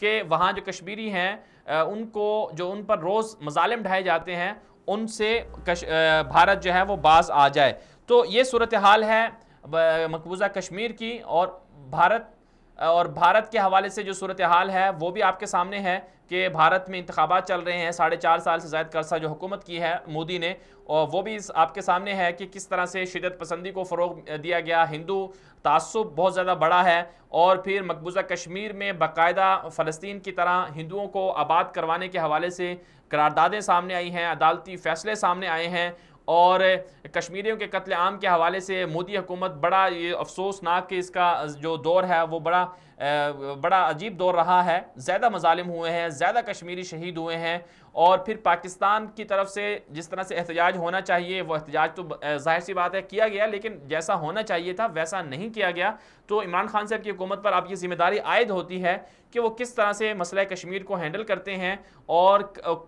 کہ وہاں جو کشمیری ہیں ان کو جو ان پر روز مظالم ڈھائے جاتے ہیں ان سے بھارت جو ہے وہ باز آ جائے۔ تو یہ صورتحال ہے مقبوضہ کشمیر کی، اور بھارت کے حوالے سے جو صورتحال ہے وہ بھی آپ کے سامنے ہے کہ بھارت میں انتخابات چل رہے ہیں، 4.5 سال سے زائد کا عرصہ جو حکومت کی ہے مودی نے، اور وہ بھی آپ کے سامنے ہے کہ کس طرح سے شدت پسندی کو فروغ دیا گیا، ہندو تعصب بہت زیادہ بڑا ہے، اور پھر مقبوضہ کشمیر میں باقاعدہ فلسطین کی طرح ہندوؤں کو آباد کروانے کے حوالے سے قراردادیں سامنے آئی ہیں، عدالتی فیصلے سامنے آئے ہیں، اور کشمیریوں کے قتل عام کے حوالے سے مودی حکومت بڑا یہ افسوسناک کہ اس کا جو دور ہے وہ بڑا عجیب دور رہا ہے، زیادہ مظالم ہوئے ہیں، زیادہ کشمیری شہید ہوئے ہیں، اور پھر پاکستان کی طرف سے جس طرح سے احتجاج ہونا چاہیے وہ احتجاج تو ظاہر سی بات ہے کیا گیا، لیکن جیسا ہونا چاہیے تھا ویسا نہیں کیا گیا۔ تو عمران خان صاحب کی حکومت پر اب یہ ذمہ داری عائد ہوتی ہے کہ وہ کس طرح سے مسئلہ کشمیر کو ہینڈل کرتے ہیں اور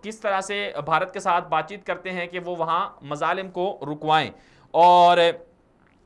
کس طرح سے بھارت کے ساتھ بات چیت کرتے ہیں کہ وہ وہاں مظالم کو رکوائیں۔ اور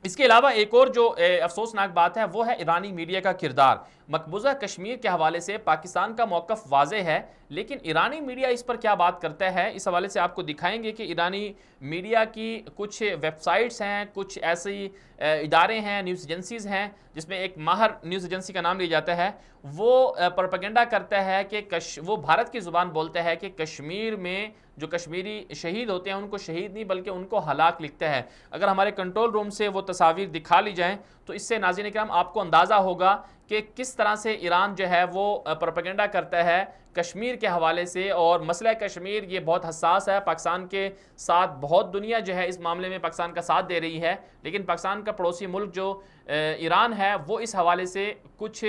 اس کے علاوہ ایک اور جو افسوسناک بات ہے وہ ہے ایرانی میڈیا کا کردار۔ مقبوضہ کشمیر کے حوالے سے پاکستان کا موقف واضح ہے، لیکن ایرانی میڈیا اس پر کیا بات کرتا ہے اس حوالے سے آپ کو دکھائیں گے کہ ایرانی میڈیا کی کچھ ویب سائٹس ہیں، کچھ ایسی ادارے ہیں، نیوز ایجنسیز ہیں، جس میں ایک ماہر نیوز ایجنسی کا نام لیا جاتا ہے، وہ پروپیگنڈا کرتا ہے کہ وہ بھارت کی زبان بولتا ہے کہ کشمیر میں جو کشمیری شہید ہوتے ہیں ان کو شہید نہیں بلکہ ان کو ہلاک لکھتا ہے۔ اگر ہمارے کنٹرول روم سے وہ تصاویر دکھا لی جائیں تو اس سے ناظرین کرام آپ کو اندازہ ہوگا کہ کس طرح سے ایران جو ہے وہ پروپیگنڈا کرتا ہے کشمیر کے حوالے سے، اور مسئلہ کشمیر یہ بہت حساس ہے، پاکستان کے ساتھ بہت دنیا جو ہے اس معاملے میں پاکستان کا ساتھ دے رہی ہے، لیکن پاکستان کا پڑوسی ملک جو ایران ہے وہ اس حوالے سے کچھ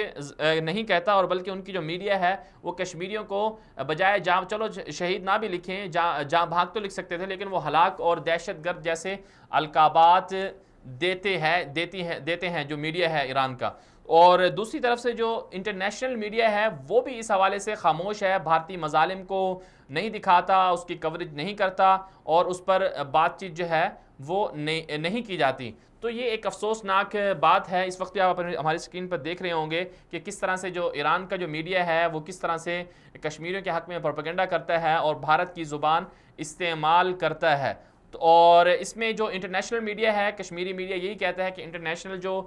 نہیں کہتا، اور بلکہ ان کی جو میڈیا ہے وہ کشمیریوں کو بجائے چلو شہید نہ بھی لکھیں، جہاں بھاگ تو لکھ سکتے تھے، لیکن وہ ہلاک اور دہشت گرد جیسے القابات دیتے ہیں جو میڈیا ہے ایران کا۔ اور دوسری طرف سے جو انٹرنیشنل میڈیا ہے وہ بھی اس حوالے سے خاموش ہے، بھارتی مظالم کو نہیں دکھاتا، اس کی کوریج نہیں کرتا، اور اس پر بات چیت جو ہے وہ نہیں کی جاتی۔ تو یہ ایک افسوسناک بات ہے۔ اس وقت آپ ہماری اسکرین پر دیکھ رہے ہوں گے کہ کس طرح سے جو ایران کا جو میڈیا ہے وہ کس طرح سے کشمیریوں کے حق میں پروپیگنڈا کرتا ہے اور بھارت کی زبان استعمال کرتا ہے۔ اور اس میں جو انٹرنیشنل میڈیا ہے، کشمیری میڈیا یہی کہتا ہے کہ انٹرنیشنل جو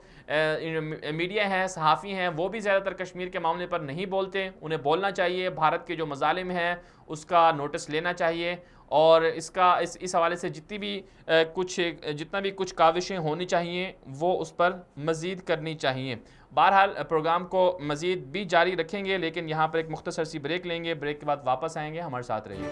میڈیا ہیں، صحافی ہیں، وہ بھی زیادہ تر کشمیر کے معاملے پر نہیں بولتے، انہیں بولنا چاہیے، بھارت کے جو مظالم ہیں اس کا نوٹس لینا چاہیے، اور اس حوالے سے جتنا بھی کچھ کاوشیں ہونی چاہیے وہ اس پر مزید کرنی چاہیے۔ بہرحال پروگرام کو مزید بھی جاری رکھیں گے، لیکن یہاں پر ایک مختصر سی بریک لیں گے، بریک کے بعد واپس آئیں گے، ہمارے ساتھ رہیے۔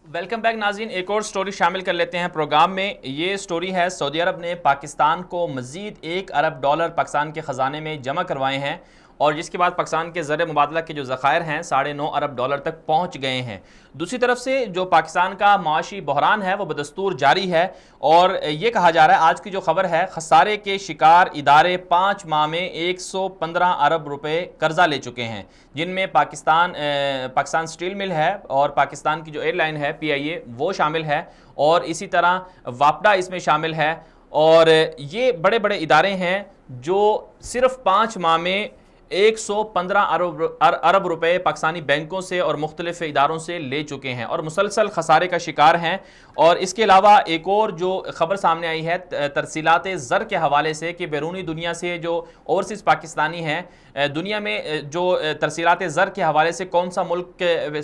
ویلکم بیک ناظرین، ایک اور سٹوری شامل کر لیتے ہیں پروگرام میں۔ یہ سٹوری ہے سعودی عرب نے پاکستان کو مزید $1 ارب پاکستان کے خزانے میں جمع کروائے ہیں، اور جس کے بعد پاکستان کے زر مبادلہ کے جو ذخائر ہیں $9.5 ارب تک پہنچ گئے ہیں۔ دوسری طرف سے جو پاکستان کا معاشی بحران ہے وہ بدستور جاری ہے، اور یہ کہا جا رہا ہے، آج کی جو خبر ہے، خسارے کے شکار ادارے 5 ماہ میں $115 ارب قرضہ لے چکے ہیں، جن میں پاکستان سٹیل مل ہے، اور پاکستان کی جو ایئر لائن ہے PIA وہ شامل ہے، اور اسی طرح واپڈا اس میں شامل ہے، اور یہ بڑے بڑے ادارے ہیں جو صرف 5 ماہ میں $115 ارب پاکستانی بینکوں سے اور مختلف اداروں سے لے چکے ہیں، اور مسلسل خسارے کا شکار ہیں۔ اور اس کے علاوہ ایک اور جو خبر سامنے آئی ہے ترسیلات زر کے حوالے سے، کہ بیرونی دنیا سے جو اوورسیز پاکستانی ہیں، دنیا میں جو ترسیلات زر کے حوالے سے کون سا ملک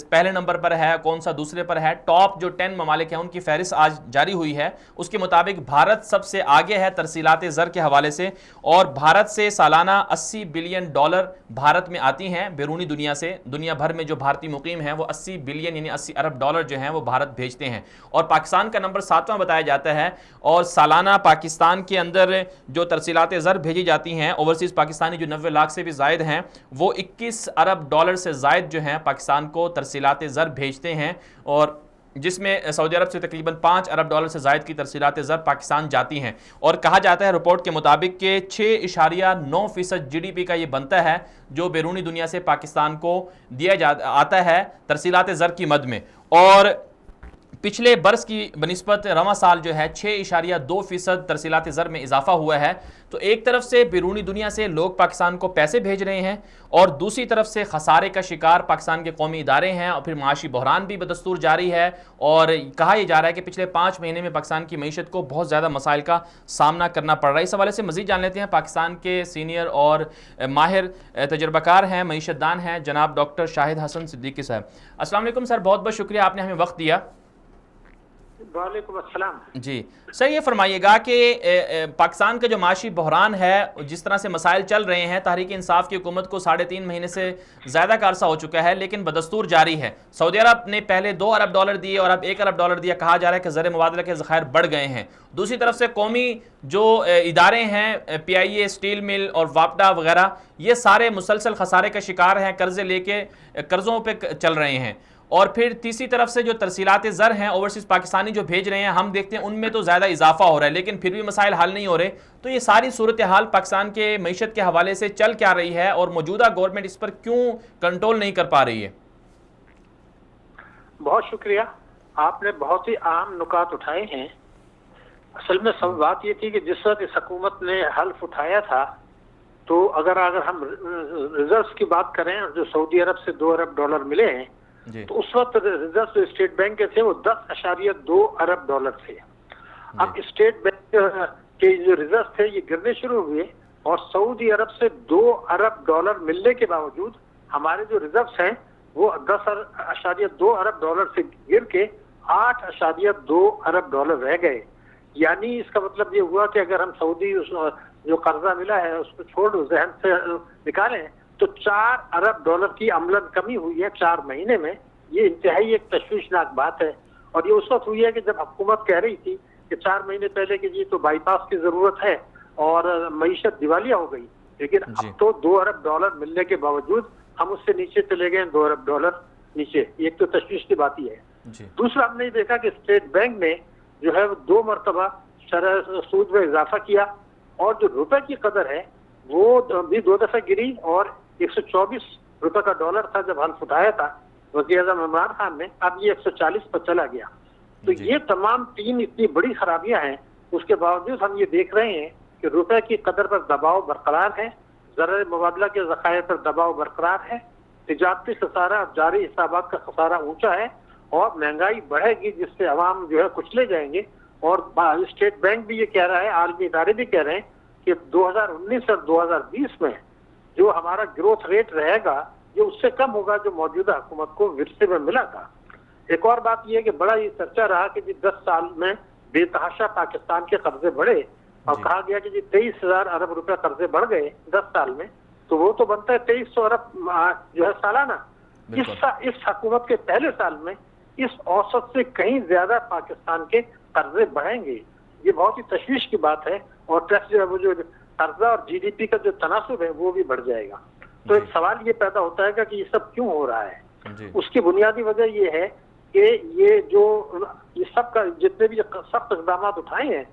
پہلے نمبر پر ہے، کون سا دوسرے پر ہے، ٹاپ جو 10 ممالک ہیں ان کی فہرست آج جاری ہوئی ہے، اس کے مطابق بھارت سب سے آگے ہے ترسیلات زر کے حوالے سے، اور بھارت سے سالانہ $80 بلین بھارت میں آتی ہیں بیرونی دنیا سے۔ دنیا بھر میں جو بھارتی مقیم ہیں وہ 80 بلین یعنی $80 ارب جو ہیں وہ بھارت بھیجتے ہیں، اور پاکستان کا نمبر 7واں بتایا جاتا ہے، اور سالانہ پاکستان کے اندر جو ترسیلات زر بھیجی جاتی ہیں اوورسیز پاکستانی جو 90 لاکھ سے بھی زائد ہیں، وہ $21 ارب سے زائد جو ہیں پاکستان کو ترسیلات زر بھیجتے ہیں، اور جس میں سعودی عرب سے تقریباً $5 ارب سے زائد کی ترسیلات زر پاکستان جاتی ہیں، اور کہا جاتا ہے رپورٹ کے مطابق کہ 6.9% GDP کا یہ بنتا ہے جو بیرونی دنیا سے پاکستان کو دیا آتا ہے ترسیلات زر کی مد میں۔ اور پچھلے برس کی بنسبت رواں سال جو ہے 6.2% ترسیلات زر میں اضافہ ہوا ہے. تو ایک طرف سے بیرونی دنیا سے لوگ پاکستان کو پیسے بھیج رہے ہیں اور دوسری طرف سے خسارے کا شکار پاکستان کے قومی ادارے ہیں اور پھر معاشی بحران بھی بدستور جاری ہے. اور کہا یہ جا رہا ہے کہ پچھلے 5 مہینے میں پاکستان کی معیشت کو بہت زیادہ مسائل کا سامنا کرنا پڑ رہا ہے. اس حوالے سے مزید جان لیتے ہیں پاکستان کے سینئر اور ماہر تجربہ کار ہیں، معیشت دان ہیں، جناب ڈاکٹر شاہد حسن صدیقی صاحب. السلام علیکم سر، بہت بہت شکریہ آپ نے ہمیں وقت دیا. وعلیکم السلام. جی سر، یہ فرمائیے گا کہ پاکستان کا جو معاشی بحران ہے، جس طرح سے مسائل چل رہے ہیں، تحریک انصاف کی حکومت کو 3.5 مہینے سے زیادہ کا عرصہ ہو چکا ہے لیکن بدستور جاری ہے. سعودی عرب نے پہلے $2 ارب دیے اور اب $1 ارب دیا. کہا جا رہا ہے کہ زر مبادلہ کے ذخائر بڑھ گئے ہیں. دوسری طرف سے قومی جو ادارے ہیں، PIA، اسٹیل مل اور واپڈا وغیرہ، یہ سارے مسلسل خسارے کا شکار ہیں، قرضے لے کے قرضوں پہ چل رہے ہیں. اور پھر تیسری طرف سے جو ترسیلات زر ہیں اوورسیز پاکستانی جو بھیج رہے ہیں، ہم دیکھتے ہیں ان میں تو زیادہ اضافہ ہو رہا ہے لیکن پھر بھی مسائل حل نہیں ہو رہے. تو یہ ساری صورتحال پاکستان کے معیشت کے حوالے سے چل کیا رہی ہے اور موجودہ گورنمنٹ اس پر کیوں کنٹرول نہیں کر پا رہی ہے؟ بہت شکریہ، آپ نے بہت ہی اہم نکات اٹھائے ہیں. اصل میں سب بات یہ تھی کہ جس وقت اس حکومت نے حلف اٹھایا تھا تو اگر ہم ریزروز کی بات کریں جو سعودی عرب سے $2 ارب ملے ہیں تو اس وقت ریزرو جو اسٹیٹ بینک کے تھے وہ $10.2 ارب تھے. اب اسٹیٹ بینک کے جو ریزرو تھے یہ گرنے شروع ہوئے اور سعودی عرب سے $2 ارب ملنے کے باوجود ہمارے جو ریزروز ہیں وہ $10.2 ارب سے گر کے $8.2 ارب رہ گئے. یعنی اس کا مطلب یہ ہوا کہ اگر ہم سعودی جو قرضہ ملا ہے اس کو چھوڑ ذہن سے نکالیں تو $4 ارب کی عملاً کمی ہوئی ہے 4 مہینے میں. یہ انتہائی ایک تشویشناک بات ہے اور یہ اس وقت ہوئی ہے کہ جب حکومت کہہ رہی تھی کہ 4 مہینے پہلے کہ جی تو بائی پاس کی ضرورت ہے اور معیشت دیوالیہ ہو گئی، لیکن اب تو $2 ارب ملنے کے باوجود ہم اس سے نیچے چلے گئے $2 ارب نیچے. ایک تو تشویش کی بات ہی ہے. دوسرا ہم نے دیکھا کہ اسٹیٹ بینک نے جو ہے 2 مرتبہ شرح سود میں اضافہ کیا اور جو روپے کی قدر ہے وہ بھی 2 دفعہ گری اور 124 روپے کا ڈالر تھا جب حلف اٹھایا تھا وزیر اعظم عمران خان نے، اب یہ 140 پر چلا گیا. تو یہ تمام 3 اتنی بڑی خرابیاں ہیں، اس کے باوجود ہم یہ دیکھ رہے ہیں کہ روپے کی قدر پر دباؤ برقرار ہے، زر مبادلہ کے ذخائر پر دباؤ برقرار ہے، تجارتی خسارہ اور جاری حسابات کا خسارہ اونچا ہے اور مہنگائی بڑھے گی جس سے عوام جو ہے کچلے جائیں گے. اور اسٹیٹ بینک بھی یہ کہہ رہا ہے، عالمی ادارے بھی کہہ رہے ہیں کہ 2019 اور 2020 میں جو ہمارا گروتھ ریٹ رہے گا یہ اس سے کم ہوگا جو موجودہ حکومت کو ورثے میں ملا تھا. ایک اور بات یہ ہے کہ بڑا یہ چرچا رہا کہ 10 سال میں بے تحاشا پاکستان کے قرضے بڑھے اور کہا گیا کہ 23,000 ارب روپے قرضے بڑھ گئے 10 سال میں، تو وہ تو بنتا ہے 2300 ارب جو ہے سالانہ. اس حکومت کے پہلے سال میں اس اوسط سے کہیں زیادہ پاکستان کے قرضے بڑھیں گے. یہ بہت ہی تشویش کی بات ہے اور ٹیکس جو ہے وہ جو قرضہ اور GDP کا جو تناسب ہے وہ بھی بڑھ جائے گا. تو ایک سوال یہ پیدا ہوتا ہے کہ یہ سب کیوں ہو رہا ہے. اس کی بنیادی وجہ یہ ہے کہ یہ سب کا جتنے بھی سخت اقدامات اٹھائے ہیں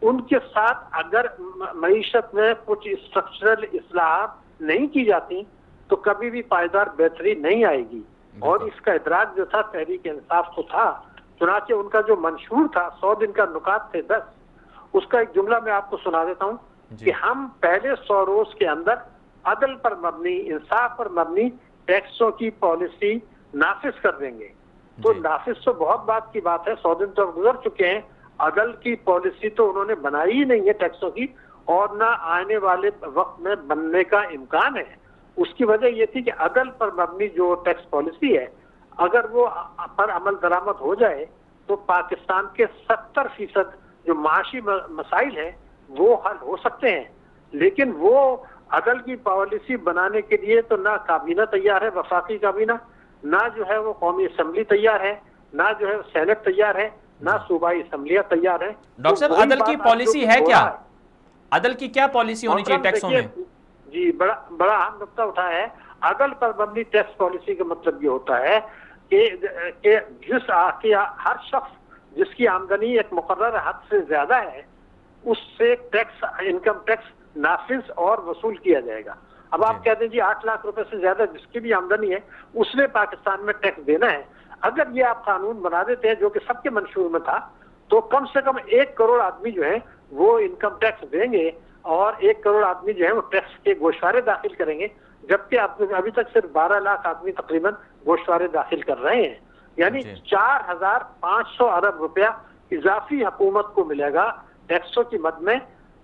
ان کے ساتھ اگر معیشت میں کچھ اسٹرکچرل اصلاحات نہیں کی جاتی تو کبھی بھی پائیدار بہتری نہیں آئے گی. اور اس کا ادراک جو تھا تحریک انصاف کو تھا، چنانچہ ان کا جو منشور تھا 100 دن کا نکات تھے 10، اس کا ایک جملہ میں آپ کو سنا دیتا ہوں کہ ہم پہلے 100 روز کے اندر عدل پر مبنی، انصاف پر مبنی ٹیکسوں کی پالیسی نافذ کر دیں گے. تو نافذ تو بہت بات کی بات ہے، 100 دن تو گزر چکے ہیں، عدل کی پالیسی تو انہوں نے بنائی ہی نہیں ہے ٹیکسوں کی اور نہ آنے والے وقت میں بننے کا امکان ہے. اس کی وجہ یہ تھی کہ عدل پر مبنی جو ٹیکس پالیسی ہے اگر وہ پر عمل درآمد ہو جائے تو پاکستان کے 70% جو معاشی مسائل ہیں وہ حل ہو سکتے ہیں. لیکن وہ عدل کی پالیسی بنانے کے لیے تو نہ کابینہ تیار ہے، وفاقی کابینہ، نہ جو ہے وہ قومی اسمبلی تیار ہے، نہ جو ہے سینٹ تیار ہے، نہ صوبائی اسمبلیاں تیار ہیں. ڈاکٹر صاحب عدل کی پالیسی ہے کیا؟ عدل کی کیا پالیسی ہونی چاہیے ٹیکسوں میں؟ جی بڑا اہم نقطہ اٹھایا ہے. عدل پر مبنی ٹیکس پالیسی کا مطلب یہ ہوتا ہے کہ ہر شخص جس کی آمدنی ایک مقررہ حد سے زیادہ ہے اس سے ٹیکس، انکم ٹیکس نافذ اور وصول کیا جائے گا. اب آپ کہتے ہیں جی 8 لاکھ روپے سے زیادہ جس کی بھی آمدنی ہے اس نے پاکستان میں ٹیکس دینا ہے. اگر یہ آپ قانون بنا دیتے ہیں جو کہ سب کے منشور میں تھا تو کم سے کم 1 کروڑ آدمی جو ہے وہ انکم ٹیکس دیں گے اور 1 کروڑ آدمی جو ہے وہ ٹیکس کے گوشوارے داخل کریں گے، جبکہ ابھی تک صرف 12 لاکھ آدمی تقریباً گوشوارے داخل کر رہے ہیں. یعنی 4500 ارب روپیہ اضافی حکومت کو ملے گا ٹیکسوں کی مد میں،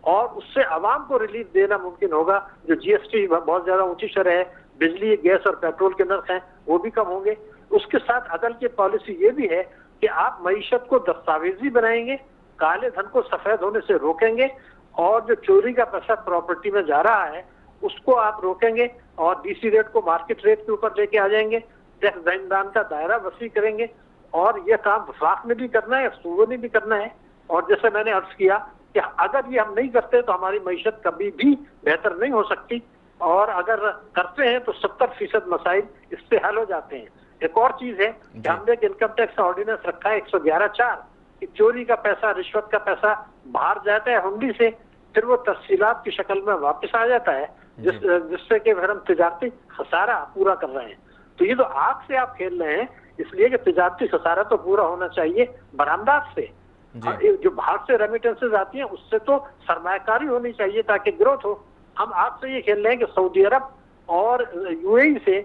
اور اس سے عوام کو ریلیف دینا ممکن ہوگا. جو جی ایس ٹی بہت زیادہ اونچی شرح ہے، بجلی گیس اور پیٹرول کے نرخ ہیں وہ بھی کم ہوں گے. اس کے ساتھ عدل کی پالیسی یہ بھی ہے کہ آپ معیشت کو دستاویزی بنائیں گے، کالے دھن کو سفید ہونے سے روکیں گے، اور جو چوری کا پیسہ پراپرٹی میں جا رہا ہے اس کو آپ روکیں گے، اور ڈی سی ریٹ کو مارکیٹ ریٹ کے اوپر لے کے آ جائیں گے. ٹیکس دہندگان کا دائرہ وسیع کریں گے، اور یہ کام وفاق میں بھی کرنا ہے، صوبوں میں بھی کرنا ہے. اور جیسے میں نے عرض کیا کہ اگر یہ ہم نہیں کرتے تو ہماری معیشت کبھی بھی بہتر نہیں ہو سکتی، اور اگر کرتے ہیں تو 70% مسائل اس سے حل ہو جاتے ہیں. ایک اور چیز ہے کہ ہم نے ایک انکم ٹیکس آرڈیننس رکھا ہے 111(4) کہ چوری کا پیسہ، رشوت کا پیسہ باہر جاتا ہے ہنڈی سے، پھر وہ تفصیلات کی شکل میں واپس آ جاتا ہے، جس سے کہ پھر ہم تجارتی خسارہ پورا کر رہے ہیں. تو یہ تو آگ سے آپ کھیل رہے ہیں، اس لیے کہ تجارتی خسارہ تو پورا ہونا چاہیے برآمدات سے. جو باہر سے ریمیٹنسز آتی ہیں اس سے تو سرمایہ کاری ہونی چاہیے تاکہ گروتھ ہو. ہم آپ سے یہ کھیل رہے ہیں کہ سعودی عرب اور یو اے ای سے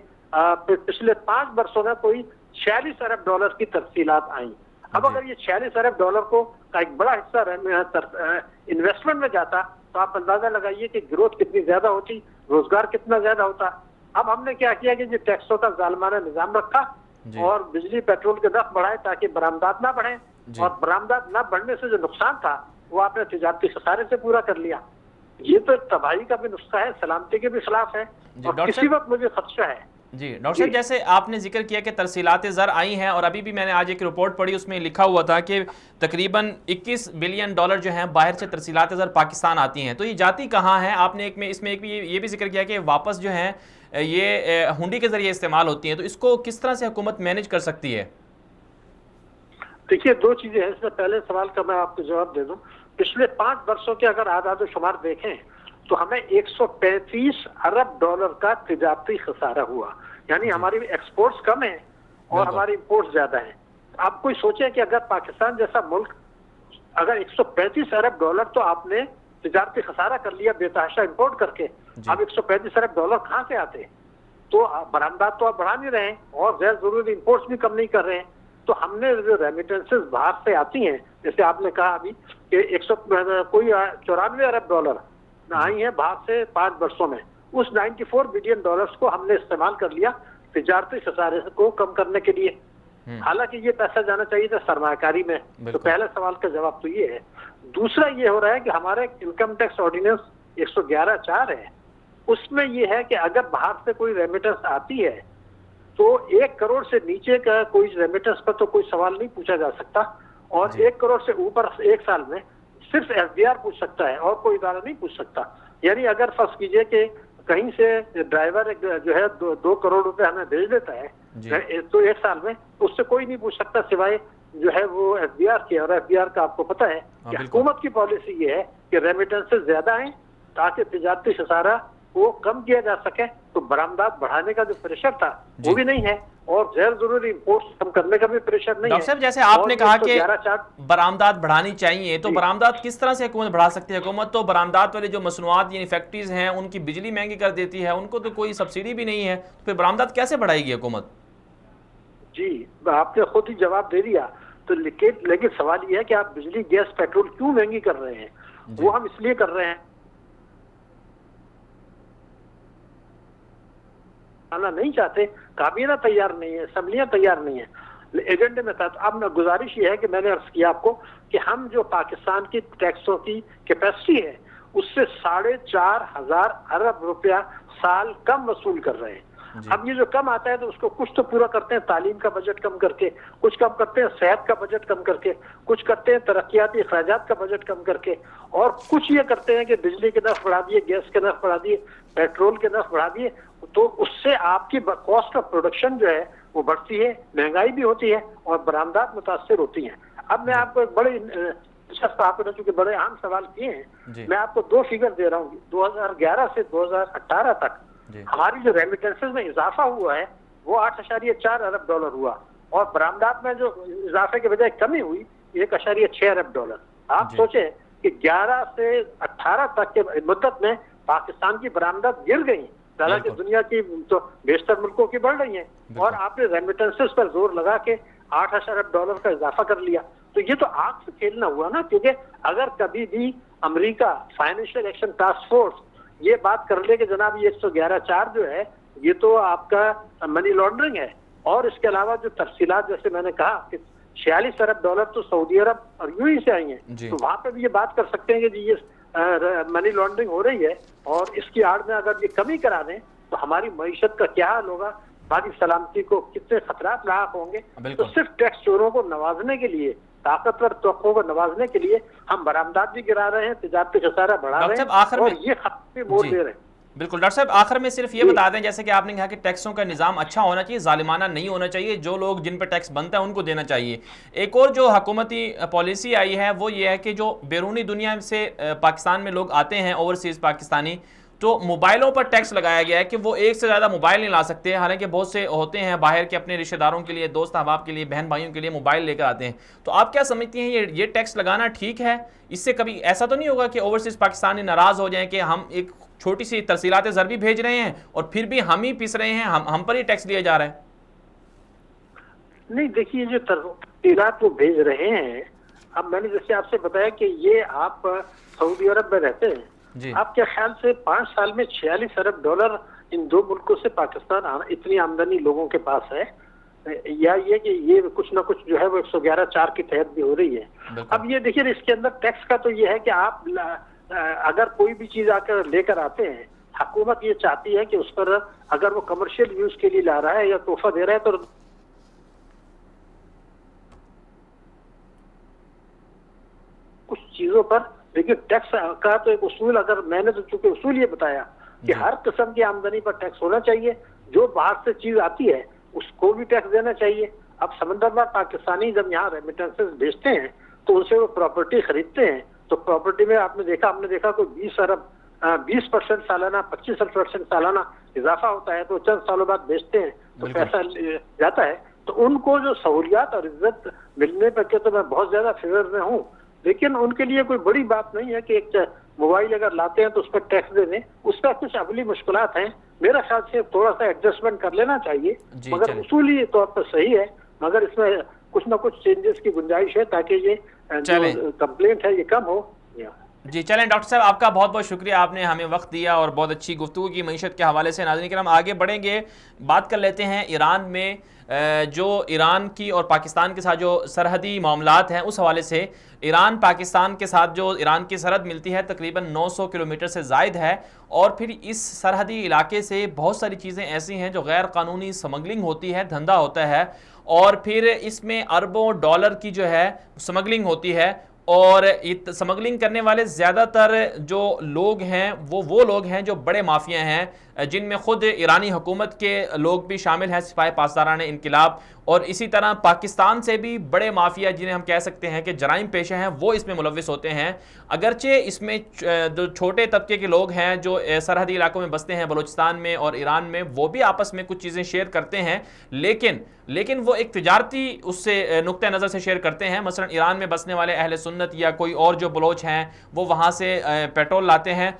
پچھلے 5 برسوں میں کوئی 46 ارب ڈالر کی تفصیلات آئیں. اب اگر یہ 46 ارب ڈالر کو کا ایک بڑا حصہ انویسٹمنٹ میں جاتا تو آپ اندازہ لگائیے کہ گروتھ کتنی زیادہ ہوتی، روزگار کتنا زیادہ ہوتا. اب ہم نے کیا کیا کہ یہ ٹیکسوں کا ظالمانہ نظام رکھا اور بجلی پیٹرول کے نرخ بڑھائے تاکہ برآمدات نہ بڑھیں، اور برآمدات نہ بڑھنے سے جو نقصان تھا وہ آپ نے تجارتی خسارے سے پورا کر لیا. یہ تو تباہی کا بھی نسخہ ہے، سلامتی کے بھی خلاف ہے، اور کسی وقت مجھے خدشہ ہے. جی ڈاکٹر صاحب، جیسے آپ نے ذکر کیا کہ ترسیلات زر آئی ہیں، اور ابھی بھی میں نے آج ایک رپورٹ پڑھی، اس میں لکھا ہوا تھا کہ تقریباً 21 بلین ڈالر جو ہیں باہر سے ترسیلات زر پاکستان آتی ہیں. تو یہ جاتی کہاں ہیں؟ آپ نے اس میں یہ بھی ذکر کیا کہ واپس جو ہیں یہ ہنڈی کے ذریعے استعمال ہوتی ہیں. تو اس کو کس طرح سے حکومت مینیج کر سکتی ہے؟ دیکھیے، 2 چیزیں ہیں. اس میں پہلے سوال کا میں آپ کو جواب دے دوں. پچھلے 5 برسوں کے اگر اعداد و شمار دیکھیں تو ہمیں 135 ارب ڈالر کا تجارتی خسارہ ہوا. یعنی ہماری ایکسپورٹس کم ہیں اور ہماری امپورٹس زیادہ ہیں. آپ کوئی سوچیں کہ اگر پاکستان جیسا ملک اگر 135 ارب ڈالر تو آپ نے تجارتی خسارہ کر لیا بے تحاشا امپورٹ کر کے، اب 135 ارب ڈالر کہاں سے آتے؟ تو برآمدات تو آپ بڑھا نہیں رہے ہیں اور غیر ضروری امپورٹس بھی کم نہیں کر رہے ہیں. تو ہم نے جو ریمیٹنسز باہر سے آتی ہیں، جیسے آپ نے کہا ابھی کہ 94 ارب ڈالر آئی ہیں باہر سے 5 برسوں میں، اس 94 بلین ڈالرز کو ہم نے استعمال کر لیا تجارتی خسارے کو کم کرنے کے لیے. حالانکہ یہ پیسہ جانا چاہیے تھا سرمایہ کاری میں. تو پہلے سوال کا جواب تو یہ ہے. دوسرا یہ ہو رہا ہے کہ ہمارا انکم ٹیکس آرڈیننس 111(4) ہے. اس میں یہ ہے کہ اگر باہر سے کوئی ریمیٹنس آتی ہے تو 1 کروڑ سے نیچے کا کوئی ریمیٹنس پر تو کوئی سوال نہیں پوچھا جا سکتا، اور 1 کروڑ سے اوپر 1 سال میں صرف ایف بی آر پوچھ سکتا ہے اور کوئی ادارہ نہیں پوچھ سکتا. یعنی اگر فرض کیجئے کہ کہیں سے ڈرائیور جو ہے 2 کروڑ روپے ہمیں بھیج دیتا ہے تو 1 سال میں اس سے کوئی نہیں پوچھ سکتا سوائے جو ہے وہ ایف بی آر کے. اور ایف بی آر کا آپ کو پتہ ہے کہ حکومت کی پالیسی یہ ہے کہ ریمیٹنسز زیادہ ہیں تاکہ تجارتی خسارہ کو کم کیا جا سکے. تو برآمدات بڑھانے کا جو پریشر تھا وہ بھی نہیں ہے، اور غیر ضروری امپورٹس کم کرنے کا بھی پریشر نہیں ہے. ڈاکٹر صاحب، جیسے آپ نے کہا کہ برآمدات بڑھانی چاہیے، تو برآمدات کس طرح سے حکومت بڑھا سکتی ہے؟ حکومت تو برآمدات والے جو مصنوعات یعنی فیکٹریز ہیں ان کی بجلی مہنگی کر دیتی ہے، ان کو تو کوئی سبسڈی بھی نہیں ہے، پھر برآمدات کیسے بڑھائے گی حکومت؟ جی آپ نے خود ہی جواب دے دیا. تو لیکن سوال یہ ہے کہ آپ بجلی گیس پیٹرول کیوں مہنگی کر رہے ہیں؟ وہ ہم اس لیے کر رہے ہیں نہیں چاہتے، کابینہ تیار نہیں ہے، اسمبلیاں تیار نہیں ہیں ایجنڈے میں تھا. اب میں گزارش یہ ہے کہ میں نے عرض کیا آپ کو کہ ہم جو پاکستان کی ٹیکسوں کی کیپیسٹی ہے اس سے 4,500 ارب روپیہ سال کم وصول کر رہے ہیں. اب یہ جو کم آتا ہے تو اس کو کچھ تو پورا کرتے ہیں تعلیم کا بجٹ کم کر کے، کچھ کم کرتے ہیں صحت کا بجٹ کم کر کے، کچھ کرتے ہیں ترقیاتی اخراجات کا بجٹ کم کر کے، اور کچھ یہ کرتے ہیں کہ بجلی کے نرخ بڑھا دیے، گیس کے نرخ بڑھا دیے، پیٹرول کے نرخ بڑھا دیے. تو اس سے آپ کی کاسٹ آف پروڈکشن جو ہے وہ بڑھتی ہے، مہنگائی بھی ہوتی ہے اور برآمدات متاثر ہوتی ہیں. اب میں آپ کو ایک بڑے آپ نے چونکہ بڑے اہم سوال کیے ہیں، میں آپ کو 2 فگر دے رہا ہوں. 2011 سے 2018 تک ہماری جو ریمیٹنسز میں اضافہ ہوا ہے وہ 8.4 ارب ڈالر ہوا، اور برآمدات میں جو اضافے کے بجائے کمی ہوئی 1.6 ارب ڈالر. آپ سوچیں کہ 11 سے 18 تک کے مدت میں پاکستان کی برآمدات گر گئی، حالانکہ دنیا کی تو بیشتر ملکوں کی بڑھ رہی ہیں، اور آپ نے ریمیٹنسز پر زور لگا کے 8 ارب ڈالر کا اضافہ کر لیا. تو یہ تو آگ سے کھیلنا ہوا نا، کیونکہ اگر کبھی بھی امریکہ فائنینشیل ایکشن ٹاسک فورس یہ بات کر لے کہ جناب یہ 111(4) جو ہے یہ تو آپ کا منی لانڈرنگ ہے، اور اس کے علاوہ جو تفصیلات جیسے میں نے کہا کہ 46 ارب ڈالر تو سعودی عرب اور یو ہی سے آئی ہیں، تو وہاں پہ بھی یہ بات کر سکتے ہیں کہ جی یہ منی لانڈرنگ ہو رہی ہے، اور اس کی آڑ میں اگر یہ کمی کرا دیں تو ہماری معیشت کا کیا حال ہوگا، ہماری سلامتی کو کتنے خطرات لاحق ہوں گے. تو صرف ٹیکس چوروں کو نوازنے کے لیے، طاقتور طبقوں کو نوازنے کے لیے ہم برآمدات بھی گرا رہے ہیں، تجارتی خسارہ بڑھا رہے ہیں، اور یہ خط پہ موڑ دے رہے ہیں. بالکل ڈاکٹر صاحب، آخر میں صرف یہ بتا دیں، جیسے کہ آپ نے کہا کہ ٹیکسوں کا نظام اچھا ہونا چاہیے، ظالمانہ نہیں ہونا چاہیے، جو لوگ جن پہ ٹیکس بنتا ہے ان کو دینا چاہیے. ایک اور جو حکومتی پالیسی آئی ہے وہ یہ ہے کہ جو بیرونی دنیا سے پاکستان میں لوگ آتے ہیں، اوورسیز پاکستانی، تو موبائلوں پر ٹیکس لگایا گیا ہے کہ وہ ایک سے زیادہ موبائل نہیں لا سکتے. حالانکہ بہت سے ہوتے ہیں باہر کے اپنے رشتہ داروں کے لیے، دوست احباب کے لیے، بہن بھائیوں کے لیے موبائل لے کر آتے ہیں. تو آپ کیا سمجھتی ہیں یہ ٹیکس لگانا ٹھیک ہے؟ اس سے کبھی ایسا تو نہیں ہوگا کہ اوورسیز پاکستانی ناراض ہو جائیں کہ ہم ایک چھوٹی سی ترسیلات زربی بھیج رہے ہیں اور پھر بھی ہم ہی پیس رہے ہیں، ہم پر ہی ٹیکس لیا جا رہا ہے؟ نہیں دیکھیے، جو ترسیلات وہ بھیج رہے ہیں، اب میں نے جیسے آپ سے بتایا کہ یہ آپ سعودی عرب میں رہتے ہیں، آپ کے خیال سے 5 سال میں 46 ارب ڈالر ان دو ملکوں سے پاکستان اتنی آمدنی لوگوں کے پاس ہے، یا یہ کہ یہ کچھ نہ کچھ جو ہے وہ 111(4) کے تحت بھی ہو رہی ہے. اب یہ دیکھیے اس کے اندر ٹیکس کا تو یہ ہے کہ آپ اگر کوئی بھی چیز آ کر لے کر آتے ہیں، حکومت یہ چاہتی ہے کہ اس پر اگر وہ کمرشل یوز کے لیے لا رہا ہے یا تحفہ دے رہا ہے تو کچھ چیزوں پر، لیکن ٹیکس کا تو ایک اصول، اگر میں نے تو چونکہ اصول یہ بتایا کہ ہر قسم کی آمدنی پر ٹیکس ہونا چاہیے، جو باہر سے چیز آتی ہے اس کو بھی ٹیکس دینا چاہیے. اب سمندر بار پاکستانی جب یہاں ریمیٹنسز بھیجتے ہیں تو ان سے وہ پراپرٹی خریدتے ہیں، تو پراپرٹی میں ہم نے دیکھا کوئی 20% سالانہ، 25% سالانہ اضافہ ہوتا ہے، تو چند سالوں بعد بیچتے ہیں تو پیسہ جاتا ہے. تو ان کو جو سہولیات اور عزت ملنے پر کے تو میں بہت زیادہ فیور میں ہوں، لیکن ان کے لیے کوئی بڑی بات نہیں ہے کہ ایک موبائل اگر لاتے ہیں تو اس پر ٹیکس دے دیں. اس کا کچھ عملی مشکلات ہیں، میرا خیال سے تھوڑا سا ایڈجسٹمنٹ کر لینا چاہیے، مگر اصولی طور پر صحیح ہے، مگر اس میں کچھ نہ کچھ چینجز کی گنجائش ہے تاکہ یہ جو کمپلینٹ ہے یہ کم ہو. جی چلیں ڈاکٹر صاحب، آپ کا بہت بہت شکریہ، آپ نے ہمیں وقت دیا اور بہت اچھی گفتگو کی معیشت کے حوالے سے. ناظرین کرام، آگے بڑھیں گے، بات کر لیتے ہیں ایران میں جو ایران کی اور پاکستان کے ساتھ جو سرحدی معاملات ہیں اس حوالے سے. ایران پاکستان کے ساتھ جو ایران کی سرحد ملتی ہے تقریباً 900 کلومیٹر سے زائد ہے، اور پھر اس سرحدی علاقے سے بہت ساری چیزیں ایسی ہیں جو غیر قانونی سمگلنگ ہوتی ہے، دھندہ ہوتا ہے، اور پھر اس میں اربوں ڈالر کی جو ہے سمگلنگ ہوتی ہے. اور سمگلنگ کرنے والے زیادہ تر جو لوگ ہیں وہ لوگ ہیں جو بڑے مافیا ہیں، جن میں خود ایرانی حکومت کے لوگ بھی شامل ہیں، سپاہی پاسداران انقلاب، اور اسی طرح پاکستان سے بھی بڑے مافیا جنہیں ہم کہہ سکتے ہیں کہ جرائم پیشہ ہیں وہ اس میں ملوث ہوتے ہیں. اگرچہ اس میں جو چھوٹے طبقے کے لوگ ہیں جو سرحدی علاقوں میں بستے ہیں بلوچستان میں اور ایران میں، وہ بھی آپس میں کچھ چیزیں شیئر کرتے ہیں، لیکن وہ ایک تجارتی اس سے نقطہ نظر سے شیئر کرتے ہیں. مثلا ایران میں بسنے والے اہل سنت یا کوئی اور جو بلوچ ہیں وہ وہاں سے پیٹرول لاتے ہیں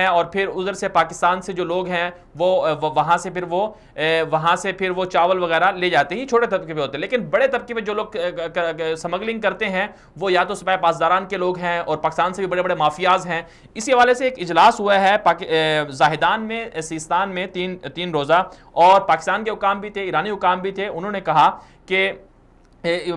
اور پھر ادھر سے پاکستان سے جو لوگ ہیں وہ وہاں سے پھر وہ چاول وغیرہ لے جاتے ہیں. چھوٹے طبقے پہ ہوتے ہیں، لیکن بڑے طبقے پہ جو لوگ سمگلنگ کرتے ہیں وہ یا تو سپاہی پاسداران کے لوگ ہیں اور پاکستان سے بھی بڑے بڑے مافیاز ہیں. اسی حوالے سے ایک اجلاس ہوا ہے زاہدان میں، سیستان میں، 3 روزہ، اور پاکستان کے حکام بھی تھے، ایرانی حکام بھی تھے. انہوں نے کہا کہ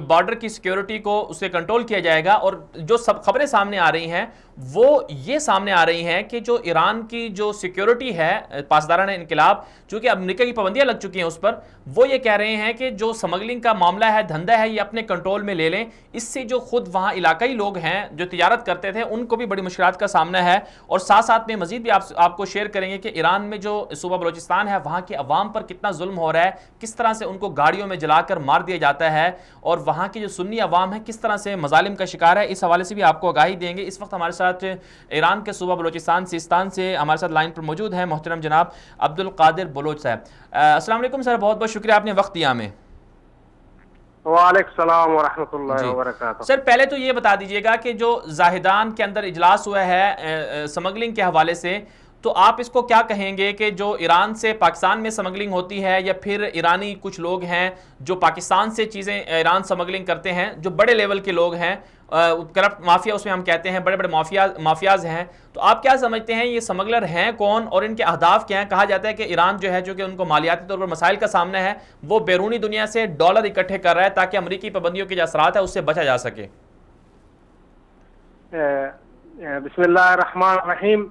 بارڈر کی سیکیورٹی کو اسے کنٹرول کیا جائے گا، اور جو سب خبریں سامنے آ رہی ہیں وہ یہ سامنے آ رہی ہیں کہ جو ایران کی جو سیکیورٹی ہے پاسداران انقلاب، چونکہ امریکہ کی پابندیاں لگ چکی ہیں اس پر، وہ یہ کہہ رہے ہیں کہ جو سمگلنگ کا معاملہ ہے، دھندہ ہے، یہ اپنے کنٹرول میں لے لیں. اس سے جو خود وہاں علاقائی لوگ ہیں جو تجارت کرتے تھے ان کو بھی بڑی مشکلات کا سامنا ہے. اور ساتھ میں مزید بھی آپ کو شیئر کریں گے کہ ایران میں جو صوبہ بلوچستان ہے وہاں کے عوام پر کتنا ظلم ہو رہا ہے، کس طرح سے ان کو گاڑیوں میں جلا کر مار دیا جاتا ہے، اور وہاں کی جو سنی عوام ہے کس طرح سے مظالم کا شکار ہے. اس حوالے سے بھی آپ کو آگاہی دیں گے. اس وقت ہمارے ساتھ ساتھ ایران کے صوبہ بلوچستان سیستان سے ہمارے ساتھ لائن پر موجود ہیں محترم جناب عبدالقادر بلوچ صاحب. السلام علیکم سر, بہت بہت شکریہ آپ نے وقت دیا ہمیں. وعلیکم السلام ورحمۃ اللہ وبرکاتہ. سر پہلے تو یہ بتا دیجیے گا کہ جو زاہدان کے اندر اجلاس ہوا ہے سمگلنگ کے حوالے سے, تو آپ اس کو کیا کہیں گے کہ جو ایران سے پاکستان میں سمگلنگ ہوتی ہے یا پھر ایرانی کچھ لوگ ہیں جو پاکستان سے چیزیں ایران سمگلنگ کرتے ہیں, جو بڑے لیول کے لوگ ہیں, کرپٹ مافیا اس میں ہم کہتے ہیں, بڑے بڑے مافیاز ہیں, تو آپ کیا سمجھتے ہیں یہ سمگلر ہیں کون اور ان کے اہداف کیا ہیں؟ کہا جاتا ہے کہ ایران جو ہے, جو کہ ان کو مالیاتی طور پر مسائل کا سامنا ہے, وہ بیرونی دنیا سے ڈالر اکٹھے کر رہا ہے تاکہ امریکی پابندیوں کے جو اثرات ہیں اس سے بچا جا سکے. بسم اللہ الرحمن الرحیم.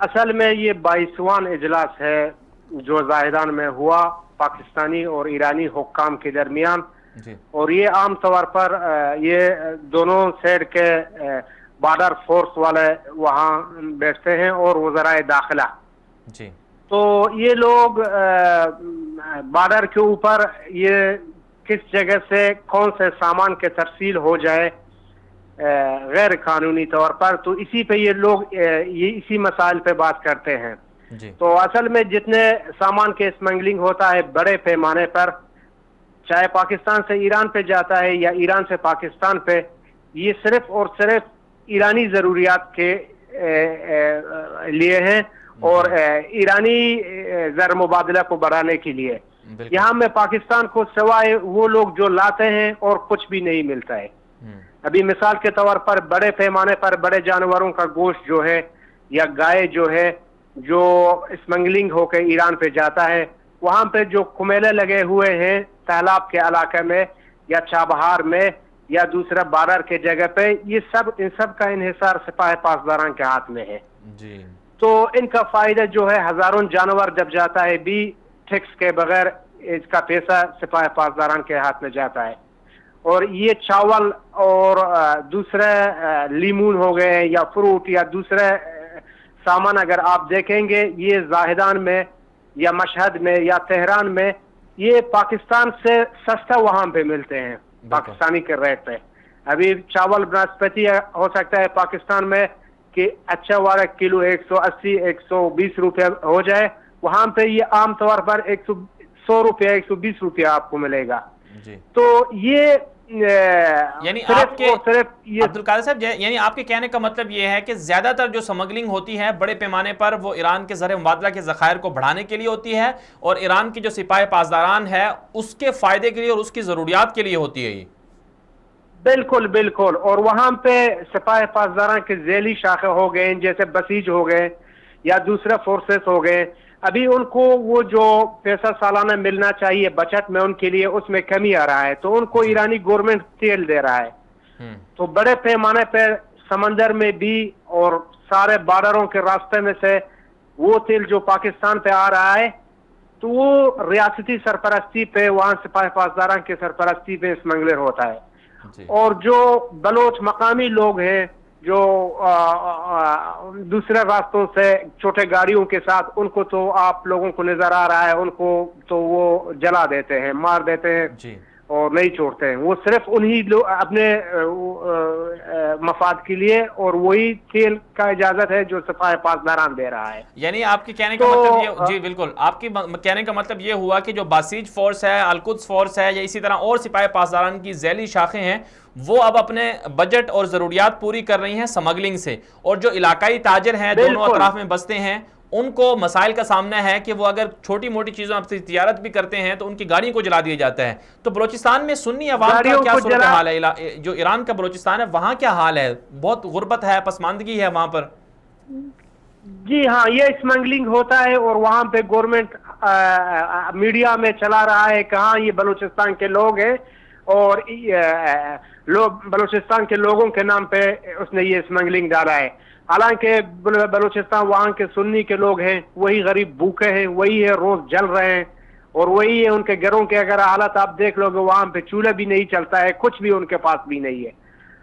اصل میں یہ 22واں اجلاس ہے جو زاہدان میں ہوا پاکستانی اور ایرانی حکام کے درمیان, اور یہ عام طور پر یہ دونوں سائڈ کے بارڈر فورس والے وہاں بیٹھتے ہیں اور وزرائے داخلہ. تو یہ لوگ بارڈر کے اوپر یہ کس جگہ سے کون سے سامان کے ترسیل ہو جائے غیر قانونی طور پر, تو اسی پہ یہ لوگ اسی مسائل پہ بات کرتے ہیں. تو اصل میں جتنے سامان کے اسمگلنگ ہوتا ہے بڑے پیمانے پر, چاہے پاکستان سے ایران پہ جاتا ہے یا ایران سے پاکستان پہ, یہ صرف اور صرف ایرانی ضروریات کے لیے ہیں اور ایرانی زر مبادلہ کو بڑھانے کے لیے. یہاں میں پاکستان کو سوائے وہ لوگ جو لاتے ہیں اور کچھ بھی نہیں ملتا ہے. ابھی مثال کے طور پر بڑے پیمانے پر بڑے جانوروں کا گوشت جو ہے یا گائے جو ہے جو اسمگلنگ ہو کے ایران پہ جاتا ہے, وہاں پہ جو کمیلے لگے ہوئے ہیں سیلاب کے علاقے میں یا چابہار میں یا دوسرا بارڈر کے جگہ پہ, یہ سب ان سب کا انحصار سپاہ پاسداران کے ہاتھ میں ہے. تو ان کا فائدہ جو ہے ہزاروں جانور جب جاتا ہے بھی ٹیکس کے بغیر اس کا پیسہ سپاہ پاسداران کے ہاتھ میں جاتا ہے. اور یہ چاول اور دوسرے لیمون ہو گئے یا فروٹ یا دوسرے سامان اگر آپ دیکھیں گے یہ زاہدان میں یا مشہد میں یا تہران میں یہ پاکستان سے سستا وہاں پہ ملتے ہیں پاکستانی کے ریٹ پہ. ابھی چاول بناسپتی ہو سکتا ہے پاکستان میں کہ اچھا والا کلو 180 120 روپے ہو جائے, وہاں پہ یہ عام طور پر 100 روپے 120 روپے آپ کو ملے گا. تو یہ یعنی آپ کے عبدالقادر صاحب, یعنی آپ کے کہنے کا مطلب یہ ہے کہ زیادہ تر جو سمگلنگ ہوتی ہے بڑے پیمانے پر وہ ایران کے زر مبادلہ کے ذخائر کو بڑھانے کے لیے ہوتی ہے اور ایران کی جو سپاہ پاسداران ہے اس کے فائدے کے لیے اور اس کی ضروریات کے لیے ہوتی ہے یہ. بالکل بالکل. اور وہاں پہ سپاہ پاسداران کے ذیلی شاخے ہو گئے جیسے بسیج ہو گئے یا دوسرے فورسز ہو گئے, ابھی ان کو وہ جو پیسہ سالانہ ملنا چاہیے بچت میں ان کے لیے اس میں کمی آ رہا ہے, تو ان کو ایرانی گورنمنٹ تیل دے رہا ہے. تو بڑے پیمانے پہ سمندر میں بھی اور سارے بارڈروں کے راستے میں سے وہ تیل جو پاکستان پہ آ رہا ہے تو وہ ریاستی سرپرستی پہ وہاں سپاہ پاسداران کے سرپرستی پہ اسمگلر ہوتا ہے. اور جو بلوچ مقامی لوگ ہیں جو دوسرے راستوں سے چھوٹے گاڑیوں کے ساتھ, ان کو تو آپ لوگوں کو نظر آ رہا ہے ان کو تو وہ جلا دیتے ہیں, مار دیتے ہیں اور نہیں چھوڑتے ہیں. وہ صرف انہی لوگ اپنے مفاد کے لیے, اور وہی تیل کا اجازت ہے جو سپاہ پاسداران دے رہا ہے. یعنی آپ کے کہنے کا مطلب یہ, جی بالکل, آپ کی کہنے کا مطلب یہ ہوا کہ جو باسیج فورس ہے, القدس فورس ہے یا اسی طرح اور سپاہ پاسداران کی ذیلی شاخیں ہیں وہ اب اپنے بجٹ اور ضروریات پوری کر رہی ہیں سمگلنگ سے, اور جو علاقائی تاجر ہیں دونوں اطراف میں بستے ہیں ان کو مسائل کا سامنا ہے کہ وہ اگر چھوٹی موٹی چیزوں سے تجارت بھی کرتے ہیں تو ان کی گاڑیوں کو جلا دیا جاتا ہے. تو بلوچستان میں سنی عوام کا کیا صورتحال ہے؟ جو ایران کا بلوچستان ہے وہاں کیا حال ہے؟ بہت غربت ہے, پسماندگی ہے وہاں پر. جی ہاں, یہ اسمگلنگ ہوتا ہے اور وہاں پہ گورنمنٹ میڈیا میں چلا رہا ہے کہاں یہ بلوچستان کے لوگ ہیں اور بلوچستان کے لوگوں کے نام پہ اس نے یہ اسمگلنگ ڈالا ہے. حالانکہ بلوچستان وہاں کے سنی کے لوگ ہیں, وہی غریب بھوکے ہیں, وہی ہے روز جل رہے ہیں, اور وہی ہے ان کے گھروں کے اگر حالت آپ دیکھ لو گے وہاں پہ چولہا بھی نہیں چلتا ہے, کچھ بھی ان کے پاس بھی نہیں ہے.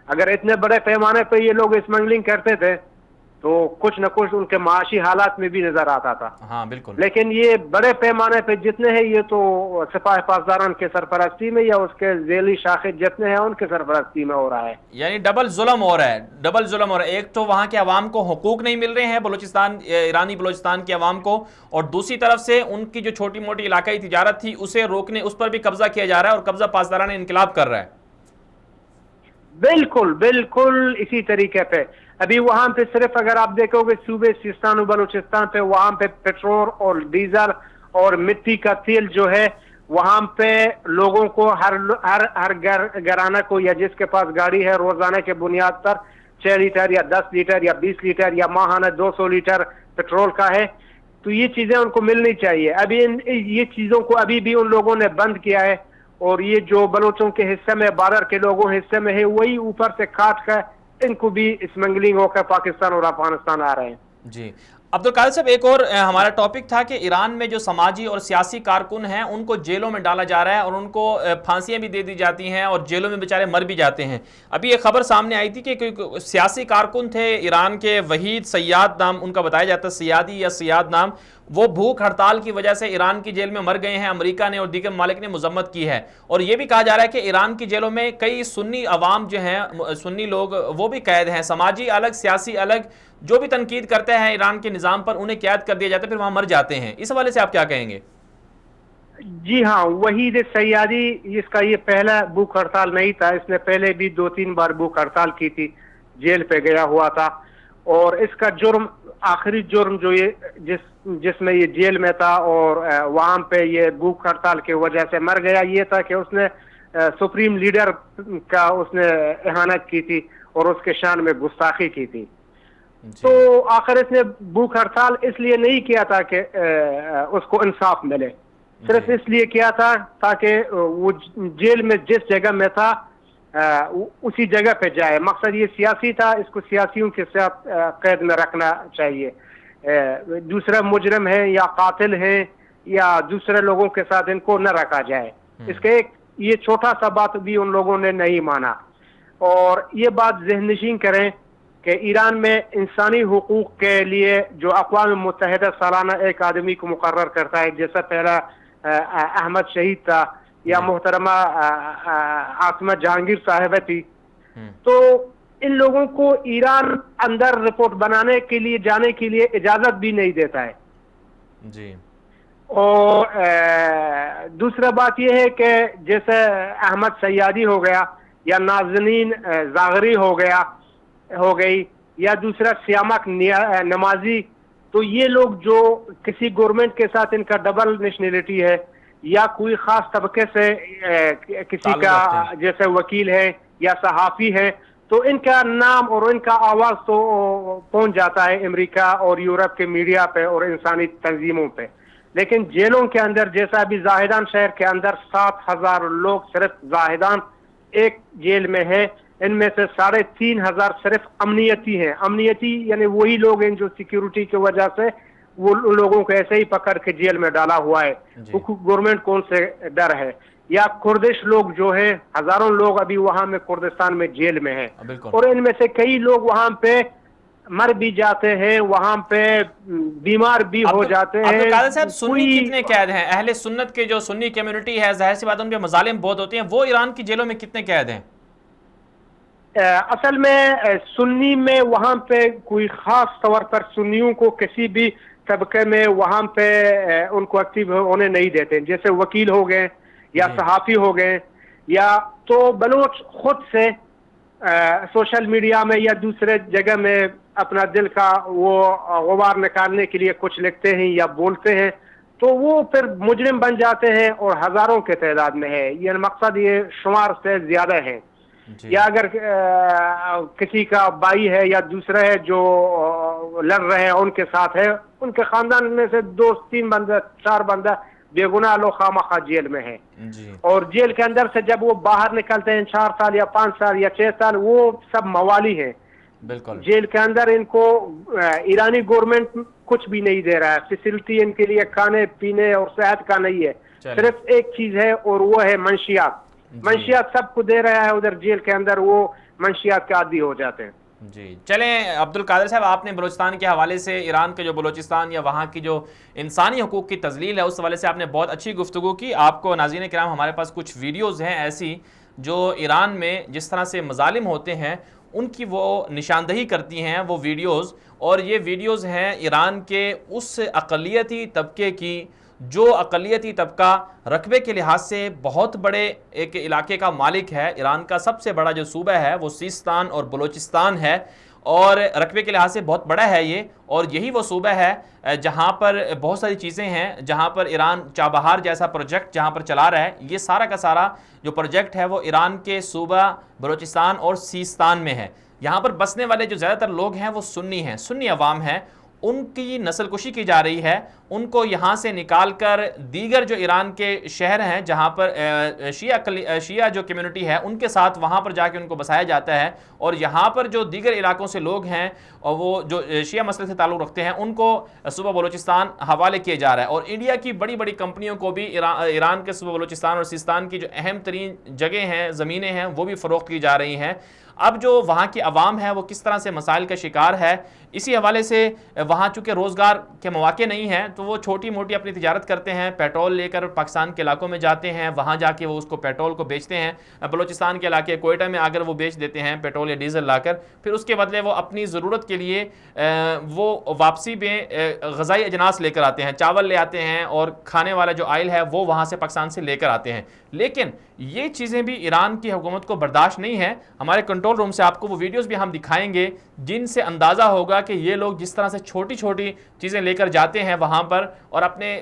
اگر اتنے بڑے پیمانے پہ یہ لوگ اسمگلنگ کرتے تھے تو کچھ نہ کچھ ان کے معاشی حالات میں بھی نظر آتا تھا. ہاں بالکل. لیکن یہ بڑے پیمانے پہ جتنے ہیں یہ تو سپاہ پاسداران کے سرپرستی میں یا اس کے ذیلی شاخے جتنے ہیں ان کے سرپرستی میں ہو رہا ہے. یعنی ڈبل ظلم ہو رہا ہے، ڈبل ظلم ہو رہا ہے. ایک تو وہاں کے عوام کو حقوق نہیں مل رہے ہیں بلوچستان، ایرانی بلوچستان کے عوام کو، اور دوسری طرف سے ان کی جو چھوٹی موٹی علاقائی تجارت تھی اسے روکنے، اس پر بھی قبضہ کیا جا رہا ہے اور قبضہ پاسداران انقلاب کر رہا ہے. بالکل بالکل اسی طریقے پہ ابھی وہاں پہ صرف اگر آپ دیکھو گے صوبے سیستان و بلوچستان پہ وہاں پہ پیٹرول اور ڈیزل اور مٹی کا تیل جو ہے وہاں پہ لوگوں کو ہر گھرانہ کو یا جس کے پاس گاڑی ہے روزانہ کے بنیاد پر 6 لیٹر یا 10 لیٹر یا 20 لیٹر یا ماہانہ 200 لیٹر پیٹرول کا ہے. تو یہ چیزیں ان کو ملنی چاہیے. ابھی یہ چیزوں کو ابھی بھی ان لوگوں نے بند کیا ہے اور یہ جو بلوچوں کے حصے میں بارڈر کے لوگوں حصے میں ہے وہی اوپر سے کاٹ کر ان کو بھی اسمگلنگ ہو کر پاکستان اور افغانستان آ رہے ہیں. جی عبدالقادر صاحب، ایک اور ہمارا ٹاپک تھا کہ ایران میں جو سماجی اور سیاسی کارکن ہیں ان کو جیلوں میں ڈالا جا رہا ہے اور ان کو پھانسیاں بھی دے دی جاتی ہیں اور جیلوں میں بیچارے مر بھی جاتے ہیں. ابھی ایک خبر سامنے آئی تھی کہ کوئی سیاسی کارکن تھے ایران کے، وحید سیاد نام ان کا بتایا جاتا ہے، سیادی یا سیاد نام، وہ بھوک ہڑتال کی وجہ سے ایران کی جیل میں مر گئے ہیں. امریکہ نے اور دیگر ممالک نے مذمت کی ہے اور یہ بھی کہا جا رہا ہے کہ ایران کی جیلوں میں کئی سنی عوام جو ہیں، سنی لوگ وہ بھی قید ہیں، سماجی الگ سیاسی الگ، جو بھی تنقید کرتے ہیں ایران کے نظام پر انہیں قید کر دیا جاتا ہے، پھر وہاں مر جاتے ہیں. اس حوالے سے آپ کیا کہیں گے؟ جی ہاں، وحید سیادی اس کا یہ پہلا بھوک ہڑتال نہیں تھا، اس نے پہلے بھی 2-3 بار بھوک ہڑتال کی تھی، جیل پہ گیا ہوا تھا. اور اس کا جرم، آخری جرم جو یہ جس میں یہ جیل میں تھا اور وہاں پہ یہ بھوک ہڑتال کی وجہ سے مر گیا، یہ تھا کہ اس نے سپریم لیڈر کا اس نے اہانت کی تھی اور اس کے شان میں گستاخی کی تھی. تو آخر اس نے بھوک ہڑتال اس لیے نہیں کیا تھا کہ اس کو انصاف ملے، صرف اس لیے کیا تھا تاکہ وہ جیل میں جس جگہ میں تھا اسی جگہ پہ جائے. مقصد یہ سیاسی تھا، اس کو سیاسیوں کے ساتھ قید میں رکھنا چاہیے. دوسرا مجرم ہے یا قاتل ہے یا دوسرے لوگوں کے ساتھ ان کو نہ رکھا جائے. اس کے ایک یہ چھوٹا سا بات بھی ان لوگوں نے نہیں مانا. اور یہ بات ذہن نشین کریں کہ ایران میں انسانی حقوق کے لیے جو اقوام متحدہ سالانہ ایک آدمی کو مقرر کرتا ہے، جیسا پہلا احمد شہید تھا یا محترمہ عاصمہ جہانگیر صاحبہ تھی، تو ان لوگوں کو ایران اندر رپورٹ بنانے کے لیے جانے کے لیے اجازت بھی نہیں دیتا ہے. جی. اور دوسرا بات یہ ہے کہ جیسے احمد سیادی ہو گیا یا نازنین زاغری ہو گئی یا دوسرا سیامک نمازی، تو یہ لوگ جو کسی گورنمنٹ کے ساتھ ان کا ڈبل نیشنلٹی ہے یا کوئی خاص طبقے سے کسی کا جیسے وکیل ہے یا صحافی ہے، تو ان کا نام اور ان کا آواز تو پہنچ جاتا ہے امریکہ اور یورپ کے میڈیا پہ اور انسانی تنظیموں پہ. لیکن جیلوں کے اندر، جیسا ابھی زاہدان شہر کے اندر 7,000 لوگ صرف زاہدان ایک جیل میں ہے، ان میں سے 3,500 صرف امنیتی ہیں. امنیتی یعنی وہی لوگ ہیں جو سیکیورٹی کی وجہ سے وہ لوگوں کو ایسے ہی پکڑ کے جیل میں ڈالا ہوا ہے. گورنمنٹ کون سے ڈر ہے. یا کردش لوگ جو ہیں، ہزاروں لوگ ابھی وہاں میں کردستان میں جیل میں ہیں، اور ان میں سے کئی لوگ وہاں پہ مر بھی جاتے ہیں، وہاں پہ بیمار بھی ہو جاتے ہیں. عبدالقادر صاحب، سنی کتنے قید ہیں؟ اہل سنت کے جو سنی کمیونٹی ہے، ظاہر سی بات ان پہ مظالم بہت ہوتے ہیں، وہ ایران کی جیلوں میں کتنے قید ہیں؟ اصل میں سنی میں وہاں پہ کوئی خاص طور پر سنیوں کو کسی بھی طبقے میں وہاں پہ ان کو ایکٹیو ہونے نہیں دیتے. جیسے وکیل ہو گئے یا صحافی ہو گئے، یا تو بلوچ خود سے سوشل میڈیا میں یا دوسرے جگہ میں اپنا دل کا وہ غبار نکالنے کے لیے کچھ لکھتے ہیں یا بولتے ہیں، تو وہ پھر مجرم بن جاتے ہیں اور ہزاروں کے تعداد میں ہے. یہ مقصد یہ شمار سے زیادہ ہے. یا اگر کسی کا بھائی ہے یا دوسرا ہے جو لڑ رہے ہیں ان کے ساتھ ہے، ان کے خاندان میں سے 2-3 بندہ 4 بندہ بے گناہ لوگ خامخواہ جیل میں ہیں. اور جیل کے اندر سے جب وہ باہر نکلتے ہیں 4 سال یا 5 سال یا 6 سال، وہ سب موالی ہیں. بالکل. جیل کے اندر ان کو ایرانی گورنمنٹ کچھ بھی نہیں دے رہا ہے. فیسلٹی ان کے لیے کھانے پینے اور صحت کا نہیں ہے. صرف ایک چیز ہے اور وہ ہے منشیات. منشیات سب کو دے رہا ہے ادھر جیل کے اندر، وہ منشیات کے عادی ہو جاتے ہیں. جی چلیں عبدالقادر صاحب، آپ نے بلوچستان کے حوالے سے ایران کے جو بلوچستان یا وہاں کی جو انسانی حقوق کی تذلیل ہے اس حوالے سے آپ نے بہت اچھی گفتگو کی. آپ کو ناظرین کرام ہمارے پاس کچھ ویڈیوز ہیں ایسی جو ایران میں جس طرح سے مظالم ہوتے ہیں ان کی وہ نشاندہی کرتی ہیں وہ ویڈیوز، اور یہ ویڈیوز ہیں ایران کے اس اقلیتی طبقے کی جو اقلیتی طبقہ رقبے کے لحاظ سے بہت بڑے ایک علاقے کا مالک ہے. ایران کا سب سے بڑا جو صوبہ ہے وہ سیستان اور بلوچستان ہے، اور رقبے کے لحاظ سے بہت بڑا ہے یہ، اور یہی وہ صوبہ ہے جہاں پر بہت ساری چیزیں ہیں، جہاں پر ایران چابہار جیسا پروجیکٹ جہاں پر چلا رہا ہے. یہ سارا کا سارا جو پروجیکٹ ہے وہ ایران کے صوبہ بلوچستان اور سیستان میں ہے. یہاں پر بسنے والے جو زیادہ تر لوگ ہیں وہ سنی ہیں، سنی عوام ہیں. ان کی نسل کشی کی جا رہی ہے، ان کو یہاں سے نکال کر دیگر جو ایران کے شہر ہیں جہاں پر شیعہ جو کمیونٹی ہے ان کے ساتھ وہاں پر جا کے ان کو بسایا جاتا ہے، اور یہاں پر جو دیگر علاقوں سے لوگ ہیں اور وہ جو شیعہ مسلک سے تعلق رکھتے ہیں ان کو صوبہ بلوچستان حوالے کیا جا رہا ہے. اور انڈیا کی بڑی بڑی کمپنیوں کو بھی ایران کے صوبہ بلوچستان اور سیستان کی جو اہم ترین جگہیں ہیں، زمینیں ہیں، وہ بھی فروخت کی جا رہی ہیں. اب جو وہاں کی عوام ہے وہ کس طرح سے مسائل کا شکار ہے، اسی حوالے سے وہاں چونکہ روزگار کے مواقع نہیں ہیں تو وہ چھوٹی موٹی اپنی تجارت کرتے ہیں، پیٹرول لے کر پاکستان کے علاقوں میں جاتے ہیں، وہاں جا کے وہ اس کو پیٹرول کو بیچتے ہیں. بلوچستان کے علاقے کوئٹہ میں اگر وہ بیچ دیتے ہیں پیٹرول یا ڈیزل لا کر، پھر اس کے بدلے وہ اپنی ضرورت کے لیے وہ واپسی میں غذائی اجناس لے کر آتے ہیں، چاول لے آتے ہیں اور کھانے والا جو آئل ہے وہ وہاں سے پاکستان سے لے کر آتے ہیں. لیکن یہ چیزیں بھی ایران کی حکومت کو برداشت نہیں ہے. ہمارے کنٹرول روم سے آپ کو وہ ویڈیوز بھی ہم دکھائیں گے جن سے اندازہ ہوگا کہ یہ لوگ جس طرح سے چھوٹی چھوٹی چیزیں لے کر جاتے ہیں وہاں پر، اور اپنے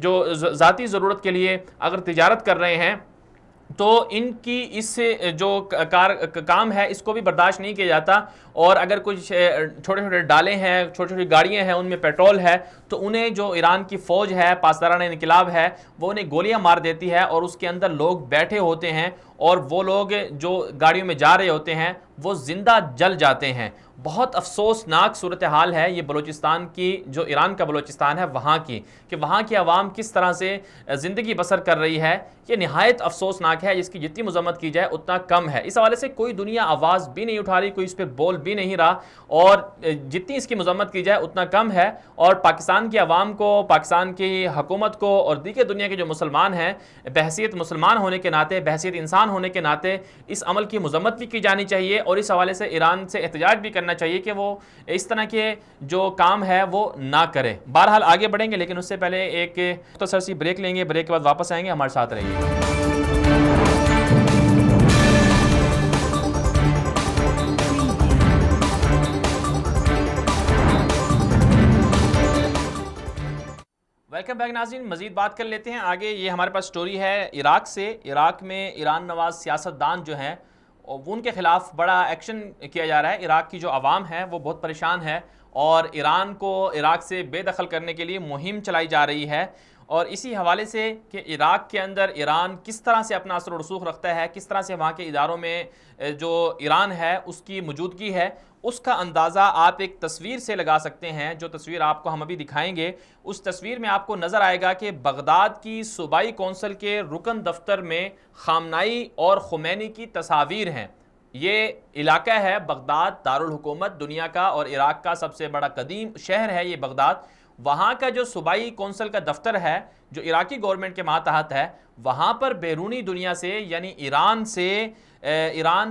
جو ذاتی ضرورت کے لیے اگر تجارت کر رہے ہیں تو ان کی اس جو کام ہے اس کو بھی برداشت نہیں کیا جاتا. اور اگر کچھ چھوٹے چھوٹے ڈالے ہیں، چھوٹی چھوٹی گاڑیاں ہیں، ان میں پیٹرول ہے تو انہیں جو ایران کی فوج ہے، پاسداران انقلاب ہے، وہ انہیں گولیاں مار دیتی ہے اور اس کے اندر لوگ بیٹھے ہوتے ہیں، اور وہ لوگ جو گاڑیوں میں جا رہے ہوتے ہیں وہ زندہ جل جاتے ہیں. بہت افسوسناک صورتحال ہے یہ بلوچستان کی، جو ایران کا بلوچستان ہے وہاں کی، کہ وہاں کی عوام کس طرح سے زندگی بسر کر رہی ہے. یہ نہایت افسوسناک ہے، جس کی جتنی مذمت کی جائے اتنا کم ہے. اس حوالے سے کوئی دنیا آواز بھی نہیں اٹھا رہی، کوئی اس پہ بول بھی نہیں رہا، اور جتنی اس کی مذمت کی جائے اتنا کم ہے. اور پاکستان کی عوام کو، پاکستان کی حکومت کو اور دیگر دنیا کے جو مسلمان ہیں بحیثیت مسلمان ہونے کے ناطے، بحیثیت انسان ہونے کے ناطے اس عمل کی مذمت بھی کی جانی چاہیے، اور اس حوالے سے ایران سے احتجاج بھی کرنا چاہیے کہ وہ اس طرح کے جو کام ہے وہ نہ کرے. بہرحال آگے بڑھیں گے، لیکن اس سے پہلے ایک مختصر سی بریک لیں گے. بریک کے بعد واپس آئیں گے، ہمارے ساتھ رہیے. ویلکم بیک ناظرین، مزید بات کر لیتے ہیں آگے. یہ ہمارے پاس سٹوری ہے عراق سے. عراق میں ایران نواز سیاستدان جو ہیں ان کے خلاف بڑا ایکشن کیا جا رہا ہے. عراق کی جو عوام ہے وہ بہت پریشان ہے اور ایران کو عراق سے بے دخل کرنے کے لیے مہم چلائی جا رہی ہے. اور اسی حوالے سے کہ عراق کے اندر ایران کس طرح سے اپنا اثر و رسوخ رکھتا ہے، کس طرح سے وہاں کے اداروں میں جو ایران ہے اس کی موجودگی ہے، اس کا اندازہ آپ ایک تصویر سے لگا سکتے ہیں. جو تصویر آپ کو ہم ابھی دکھائیں گے اس تصویر میں آپ کو نظر آئے گا کہ بغداد کی صوبائی کونسل کے رکن دفتر میں خامنائی اور خمینی کی تصاویر ہیں. یہ علاقہ ہے بغداد، دارالحکومت دنیا کا اور عراق کا سب سے بڑا قدیم شہر ہے یہ بغداد. وہاں کا جو صوبائی کونسل کا دفتر ہے جو عراقی گورنمنٹ کے ماتحت ہے، وہاں پر بیرونی دنیا سے یعنی ایران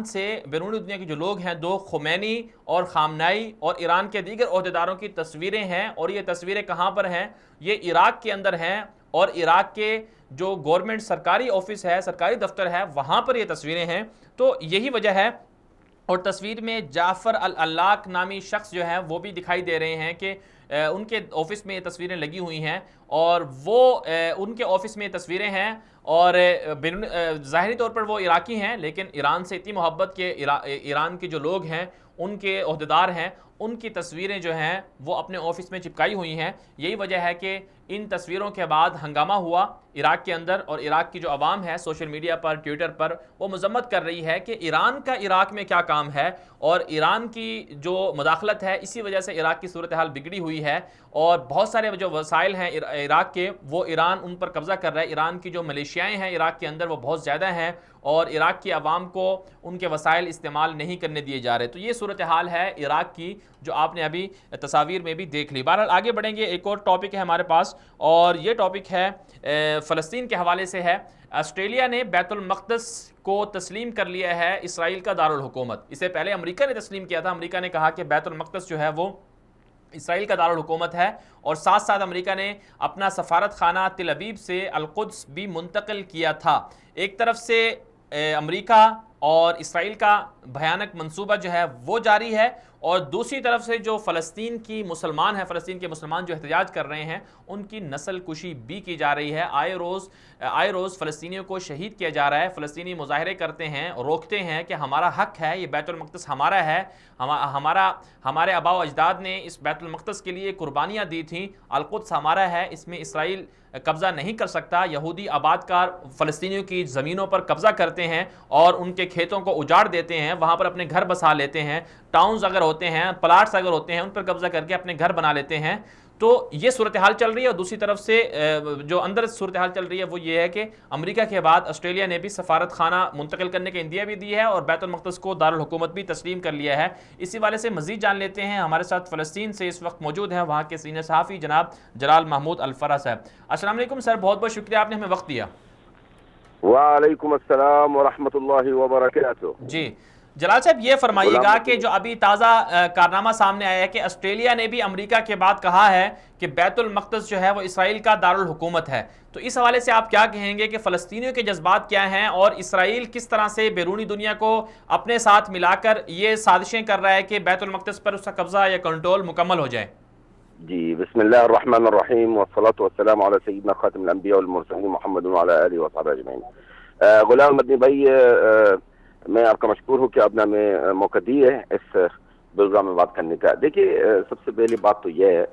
سے بیرونی دنیا کے جو لوگ ہیں، دو خمینی اور خامنائی اور ایران کے دیگر عہدیداروں کی تصویریں ہیں. اور یہ تصویریں کہاں پر ہیں؟ یہ عراق کے اندر ہیں، اور عراق کے جو گورنمنٹ سرکاری آفس ہے، سرکاری دفتر ہے، وہاں پر یہ تصویریں ہیں. تو یہی وجہ ہے. اور تصویر میں جعفر العلاق نامی شخص جو ہے وہ بھی دکھائی دے رہے ہیں کہ ان کے آفس میں یہ تصویریں لگی ہوئی ہیں، اور وہ ان کے آفس میں یہ تصویریں ہیں. اور ظاہری طور پر وہ عراقی ہیں، لیکن ایران سے اتنی محبت کہ ایران کے جو لوگ ہیں، ان کے عہدیدار ہیں، ان کی تصویریں جو ہیں وہ اپنے آفس میں چپکائی ہوئی ہیں. یہی وجہ ہے کہ ان تصویروں کے بعد ہنگامہ ہوا عراق کے اندر، اور عراق کی جو عوام ہے سوشل میڈیا پر، ٹویٹر پر، وہ مذمت کر رہی ہے کہ ایران کا عراق میں کیا کام ہے، اور ایران کی جو مداخلت ہے اسی وجہ سے عراق کی صورتحال بگڑی ہوئی ہے. اور بہت سارے جو وسائل ہیں عراق کے وہ ایران ان پر قبضہ کر رہا ہے. ایران کی جو ملیشیائیں ہیں عراق کے اندر وہ بہت زیادہ ہیں اور عراق کی عوام کو ان کے وسائل استعمال نہیں کرنے دیے جا رہے. تو یہ صورتحال ہے عراق کی جو آپ نے ابھی تصاویر میں بھی دیکھ لی. بہرحال آگے بڑھیں گے. ایک اور ٹاپک ہے ہمارے پاس اور یہ ٹاپک ہے فلسطین کے حوالے سے ہے. آسٹریلیا نے بیت المقدس کو تسلیم کر لیا ہے اسرائیل کا دارالحکومت. اس سے پہلے امریکہ نے تسلیم کیا تھا. امریکہ نے کہا کہ بیت المقدس جو ہے وہ اسرائیل کا دارالحکومت ہے اور ساتھ ساتھ امریکہ نے اپنا سفارت خانہ تل ابیب سے القدس بھی منتقل کیا تھا. ایک طرف سے امریکہ اور اسرائیل کا بھیانک منصوبہ جو ہے وہ جاری ہے اور دوسری طرف سے جو فلسطین کی مسلمان ہیں، فلسطین کے مسلمان جو احتجاج کر رہے ہیں ان کی نسل کشی بھی کی جا رہی ہے. آئے روز فلسطینیوں کو شہید کیا جا رہا ہے. فلسطینی مظاہرے کرتے ہیں، روکتے ہیں کہ ہمارا حق ہے، یہ بیت المقدس ہمارا ہے، ہمارے آباء و اجداد نے اس بیت المقدس کے لیے قربانیاں دی تھیں، القدس ہمارا ہے، اس میں اسرائیل قبضہ نہیں کر سکتا. یہودی آباد کار فلسطینیوں کی زمینوں پر قبضہ کرتے ہیں اور ان کے کھیتوں کو اجاڑ دیتے ہیں، وہاں پر اپنے گھر بسا لیتے ہیں. ٹاؤنز اگر ہوتے ہیں، پلاٹس اگر ہوتے ہیں، ان پر قبضہ کر کے اپنے گھر بنا لیتے ہیں. تو یہ صورتحال چل رہی ہے اور دوسری طرف سے جو اندر صورتحال چل رہی ہے وہ یہ ہے کہ امریکہ کے بعد آسٹریلیا نے بھی سفارت خانہ منتقل کرنے کے اندیا بھی دی ہے اور بیت المقدس کو دارالحکومت بھی تسلیم کر لیا ہے. اسی والے سے مزید جان لیتے ہیں. ہمارے ساتھ فلسطین سے اس وقت موجود ہیں وہاں کے سینئر صحافی جناب جلال محمود الفرح صاحب. السلام علیکم سر، بہت بہت شکریہ آپ نے ہمیں وقت دیا. وعلیکم السلام ورحمۃ اللہ وبرکاتہ. جی جلال صاحب یہ فرمائیے گا کہ جو ابھی تازہ کارنامہ سامنے آیا ہے کہ آسٹریلیا نے بھی امریکہ کے بعد کہا ہے کہ بیت المقدس جو ہے وہ اسرائیل کا دارالحکومت ہے، تو اس حوالے سے آپ کیا کہیں گے کہ فلسطینیوں کے جذبات کیا ہیں اور اسرائیل کس طرح سے بیرونی دنیا کو اپنے ساتھ ملا کر یہ سازشیں کر رہا ہے کہ بیت المقدس پر اس کا قبضہ یا کنٹرول مکمل ہو جائے؟ جی بسم اللہ الرحمن الرحیم والصلاة والسلام علی سیدنا خاتم الانبیاء والمرسلین محمد وعلی آلہ وصحبہ اجمعین. غلام مدنی بھائی، میں آپ کا مشکور ہوں کہ آپ نے ہمیں موقع دی ہے اس پروگرام میں بات کرنے کا. دیکھیے سب سے پہلی بات تو یہ ہے،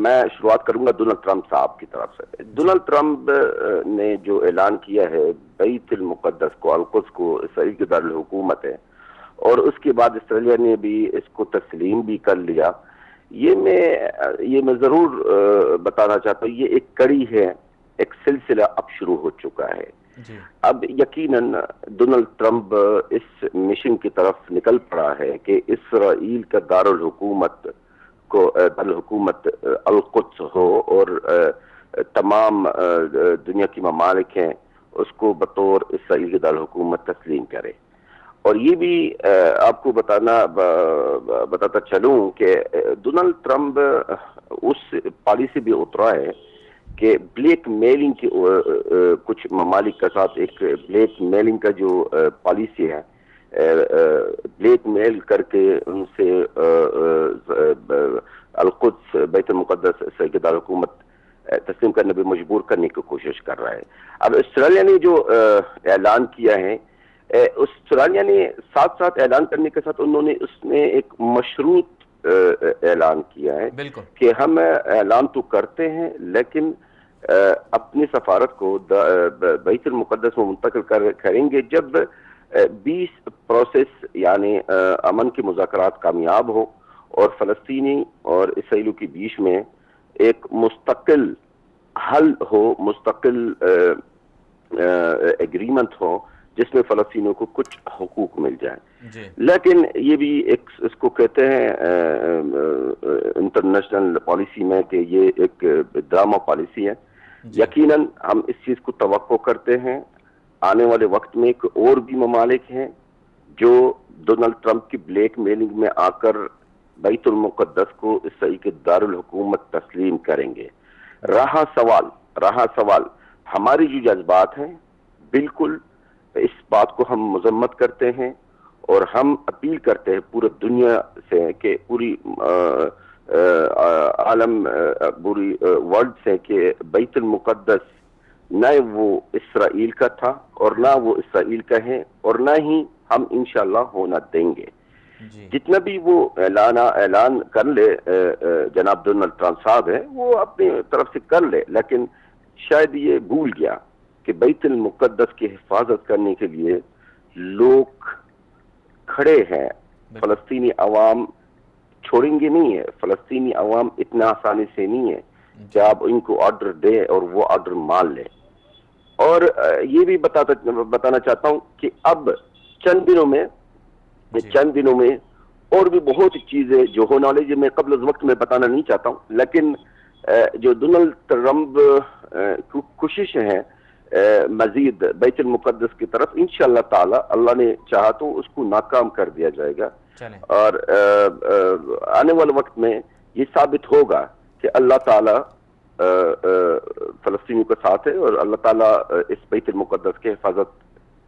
میں شروعات کروں گا ڈونلڈ ٹرمپ صاحب کی طرف سے. ڈونلڈ ٹرمپ نے جو اعلان کیا ہے بیت المقدس کو، القدس کو اسرائیل کی دارالحکومت ہے اور اس کے بعد اسرائیل نے بھی اس کو تسلیم بھی کر لیا، یہ میں ضرور بتانا چاہتا ہوں یہ ایک کڑی ہے، ایک سلسلہ اب شروع ہو چکا ہے. اب یقیناً ڈونلڈ ٹرمپ اس مشن کی طرف نکل پڑا ہے کہ اسرائیل کا دارالحکومت القدس ہو اور تمام دنیا کی ممالک ہیں اس کو بطور اسرائیل کے دارالحکومت تسلیم کرے. اور یہ بھی آپ کو بتاتا چلوں کہ ڈونلڈ ٹرمپ اس پالیسی بھی اترا ہے کہ بلیک میلنگ کی کچھ ممالک کے ساتھ ایک بلیک میلنگ کا جو پالیسی ہے، بلیک میل کر کے ان سے القدس بیت المقدس اسرائیل کی دارالحکومت تسلیم کرنے پہ مجبور کرنے کی کوشش کر رہا ہے. اب آسٹریلیا نے جو اعلان کیا ہے، آسٹریلیا نے ساتھ ساتھ اعلان کرنے کے ساتھ انہوں نے اس میں ایک مشروط اعلان کیا ہے کہ ہم اعلان تو کرتے ہیں لیکن اپنی سفارت کو بیت المقدس میں منتقل کریں گے جب 20 پروسیس یعنی امن کے مذاکرات کامیاب ہو اور فلسطینی اور اسرائیلیوں کے بیچ میں ایک مستقل حل ہو، مستقل ایگریمنٹ ہو جس میں فلسطینیوں کو کچھ حقوق مل جائیں. لیکن یہ بھی ایک اس کو کہتے ہیں انٹرنیشنل پالیسی میں کہ یہ ایک ڈرامہ پالیسی ہے. یقیناً ہم اس چیز کو توقع کرتے ہیں آنے والے وقت میں کہ اور بھی ممالک ہیں جو ڈونلڈ ٹرمپ کی بلیک میلنگ میں آ کر بیت المقدس کو اسرائیل کے دارالحکومت تسلیم کریں گے. رہا سوال ہماری جو جذبات ہیں، بالکل اس بات کو ہم مذمت کرتے ہیں اور ہم اپیل کرتے ہیں پورے دنیا سے کہ پوری عالم پوری ورلڈ سے کہ بیت المقدس نہ وہ اسرائیل کا تھا اور نہ وہ اسرائیل کا ہے اور نہ ہی ہم انشاءاللہ ہونا دیں گے. جتنا بھی وہ اعلان کر لے جناب ڈونلڈ ٹرمپ صاحب ہے وہ اپنی طرف سے کر لے، لیکن شاید یہ بھول گیا کہ بیت المقدس کی حفاظت کرنے کے لیے لوگ کھڑے ہیں. فلسطینی عوام چھوڑیں گے نہیں ہے، فلسطینی عوام اتنا آسانی سے نہیں ہے کہ آپ ان کو آرڈر دیں اور وہ آرڈر مان لیں. اور یہ بھی بتانا چاہتا ہوں کہ اب چند دنوں میں اور بھی بہت چیزیں جو ہونے والی جو میں قبل از وقت میں بتانا نہیں چاہتا ہوں, لیکن جو ڈونلڈ ٹرمپ کوششیں ہیں مزید بیت المقدس کی طرف, انشاءاللہ تعالی اللہ نے چاہا تو اس کو ناکام کر دیا جائے گا. اور آنے والے وقت میں یہ ثابت ہوگا کہ اللہ تعالی فلسطینیوں کے ساتھ ہے اور اللہ تعالیٰ اس بیت المقدس کی حفاظت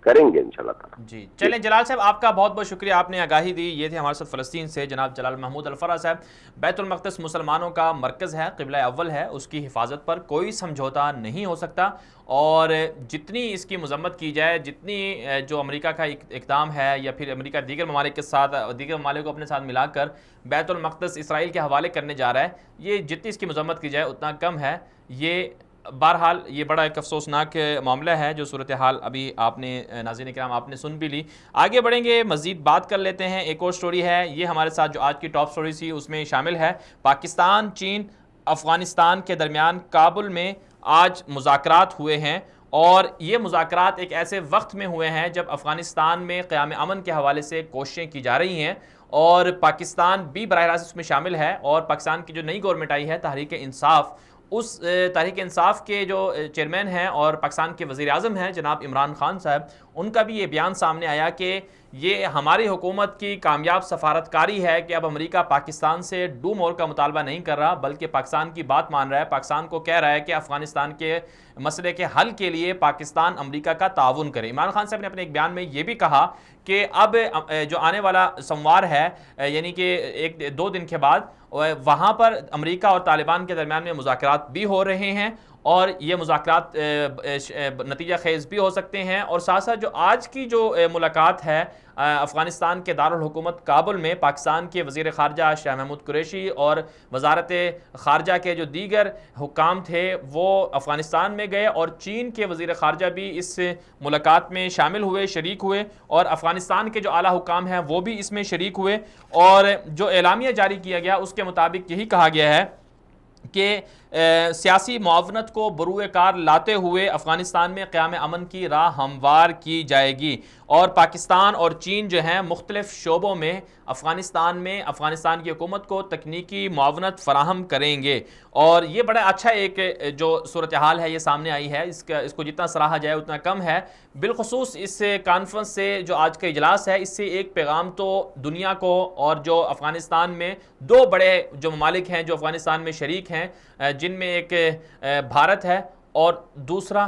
کریں گے انشاءاللہ تعالیٰ. جی چلیں جلال صاحب, آپ کا بہت بہت شکریہ, آپ نے آگاہی دی. یہ تھے ہمارے ساتھ فلسطین سے جناب جلال محمود الفرح صاحب. بیت المقدس مسلمانوں کا مرکز ہے, قبلہ اول ہے, اس کی حفاظت پر کوئی سمجھوتا نہیں ہو سکتا. اور جتنی اس کی مذمت کی جائے, جتنی جو امریکہ کا اقدام ہے یا پھر امریکہ دیگر ممالک کے ساتھ, دیگر ممالک کو اپنے ساتھ ملا کر بیت المقدس اسرائیل کے حوالے کرنے جا رہا ہے, یہ جتنی اس کی مذمت کی جائے اتنا کم ہے. یہ بہرحال یہ بڑا ایک افسوسناک معاملہ ہے جو صورتحال ابھی آپ نے ناظرین کرام آپ نے سن بھی لی. آگے بڑھیں گے, مزید بات کر لیتے ہیں. ایک اور سٹوری ہے, یہ ہمارے ساتھ جو آج کی ٹاپ سٹوری تھی اس میں شامل ہے. پاکستان, چین, افغانستان کے درمیان کابل میں آج مذاکرات ہوئے ہیں, اور یہ مذاکرات ایک ایسے وقت میں ہوئے ہیں جب افغانستان میں قیام امن کے حوالے سے کوششیں کی جا رہی ہیں, اور پاکستان بھی براہ راست اس میں شامل ہے. اور پاکستان کی جو نئی گورنمنٹ آئی ہے تحریک انصاف, اس تحریک انصاف کے جو چیئرمین ہیں اور پاکستان کے وزیر اعظم ہیں جناب عمران خان صاحب, ان کا بھی یہ بیان سامنے آیا کہ یہ ہماری حکومت کی کامیاب سفارتکاری ہے کہ اب امریکہ پاکستان سے ڈو مور کا مطالبہ نہیں کر رہا بلکہ پاکستان کی بات مان رہا ہے, پاکستان کو کہہ رہا ہے کہ افغانستان کے مسئلے کے حل کے لیے پاکستان امریکہ کا تعاون کرے. عمران خان صاحب نے اپنے ایک بیان میں یہ بھی کہا کہ اب جو آنے والا سوموار ہے, یعنی کہ 2 دن کے بعد, وہاں پر امریکہ اور طالبان کے درمیان میں مذاکرات بھی ہو رہے ہیں, اور یہ مذاکرات نتیجہ خیز بھی ہو سکتے ہیں. اور ساتھ ساتھ جو آج کی جو ملاقات ہے افغانستان کے دارالحکومت کابل میں, پاکستان کے وزیر خارجہ شاہ محمود قریشی اور وزارت خارجہ کے جو دیگر حکام تھے وہ افغانستان میں گئے, اور چین کے وزیر خارجہ بھی اس ملاقات میں شامل ہوئے, شریک ہوئے, اور افغانستان کے جو اعلیٰ حکام ہیں وہ بھی اس میں شریک ہوئے. اور جو اعلامیہ جاری کیا گیا اس کے مطابق یہی کہا گیا ہے کہ سیاسی معاونت کو بروئے کار لاتے ہوئے افغانستان میں قیام امن کی راہ ہموار کی جائے گی, اور پاکستان اور چین جو ہیں مختلف شعبوں میں افغانستان کی حکومت کو تکنیکی معاونت فراہم کریں گے. اور یہ بڑا اچھا ایک جو صورتحال ہے یہ سامنے آئی ہے, اس کو جتنا سراہا جائے اتنا کم ہے. بالخصوص اس کانفرنس سے جو آج کا اجلاس ہے, اس سے ایک پیغام تو دنیا کو, اور جو افغانستان میں 2 بڑے جو ممالک ہیں جو افغانستان میں شریک ہیں, جن میں ایک بھارت ہے اور دوسری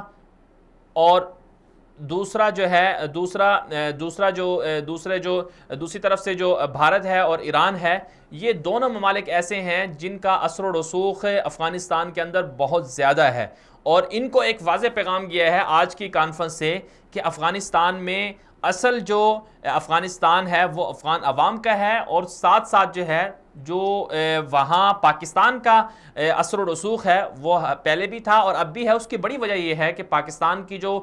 طرف سے جو بھارت ہے اور ایران ہے, یہ دونوں ممالک ایسے ہیں جن کا اثر و رسوخ افغانستان کے اندر بہت زیادہ ہے. اور ان کو ایک واضح پیغام گیا ہے آج کی کانفرنس سے کہ افغانستان میں اصل جو افغانستان ہے وہ افغان عوام کا ہے, اور ساتھ ساتھ جو ہے جو وہاں پاکستان کا اثر و رسوخ ہے وہ پہلے بھی تھا اور اب بھی ہے. اس کی بڑی وجہ یہ ہے کہ پاکستان کی جو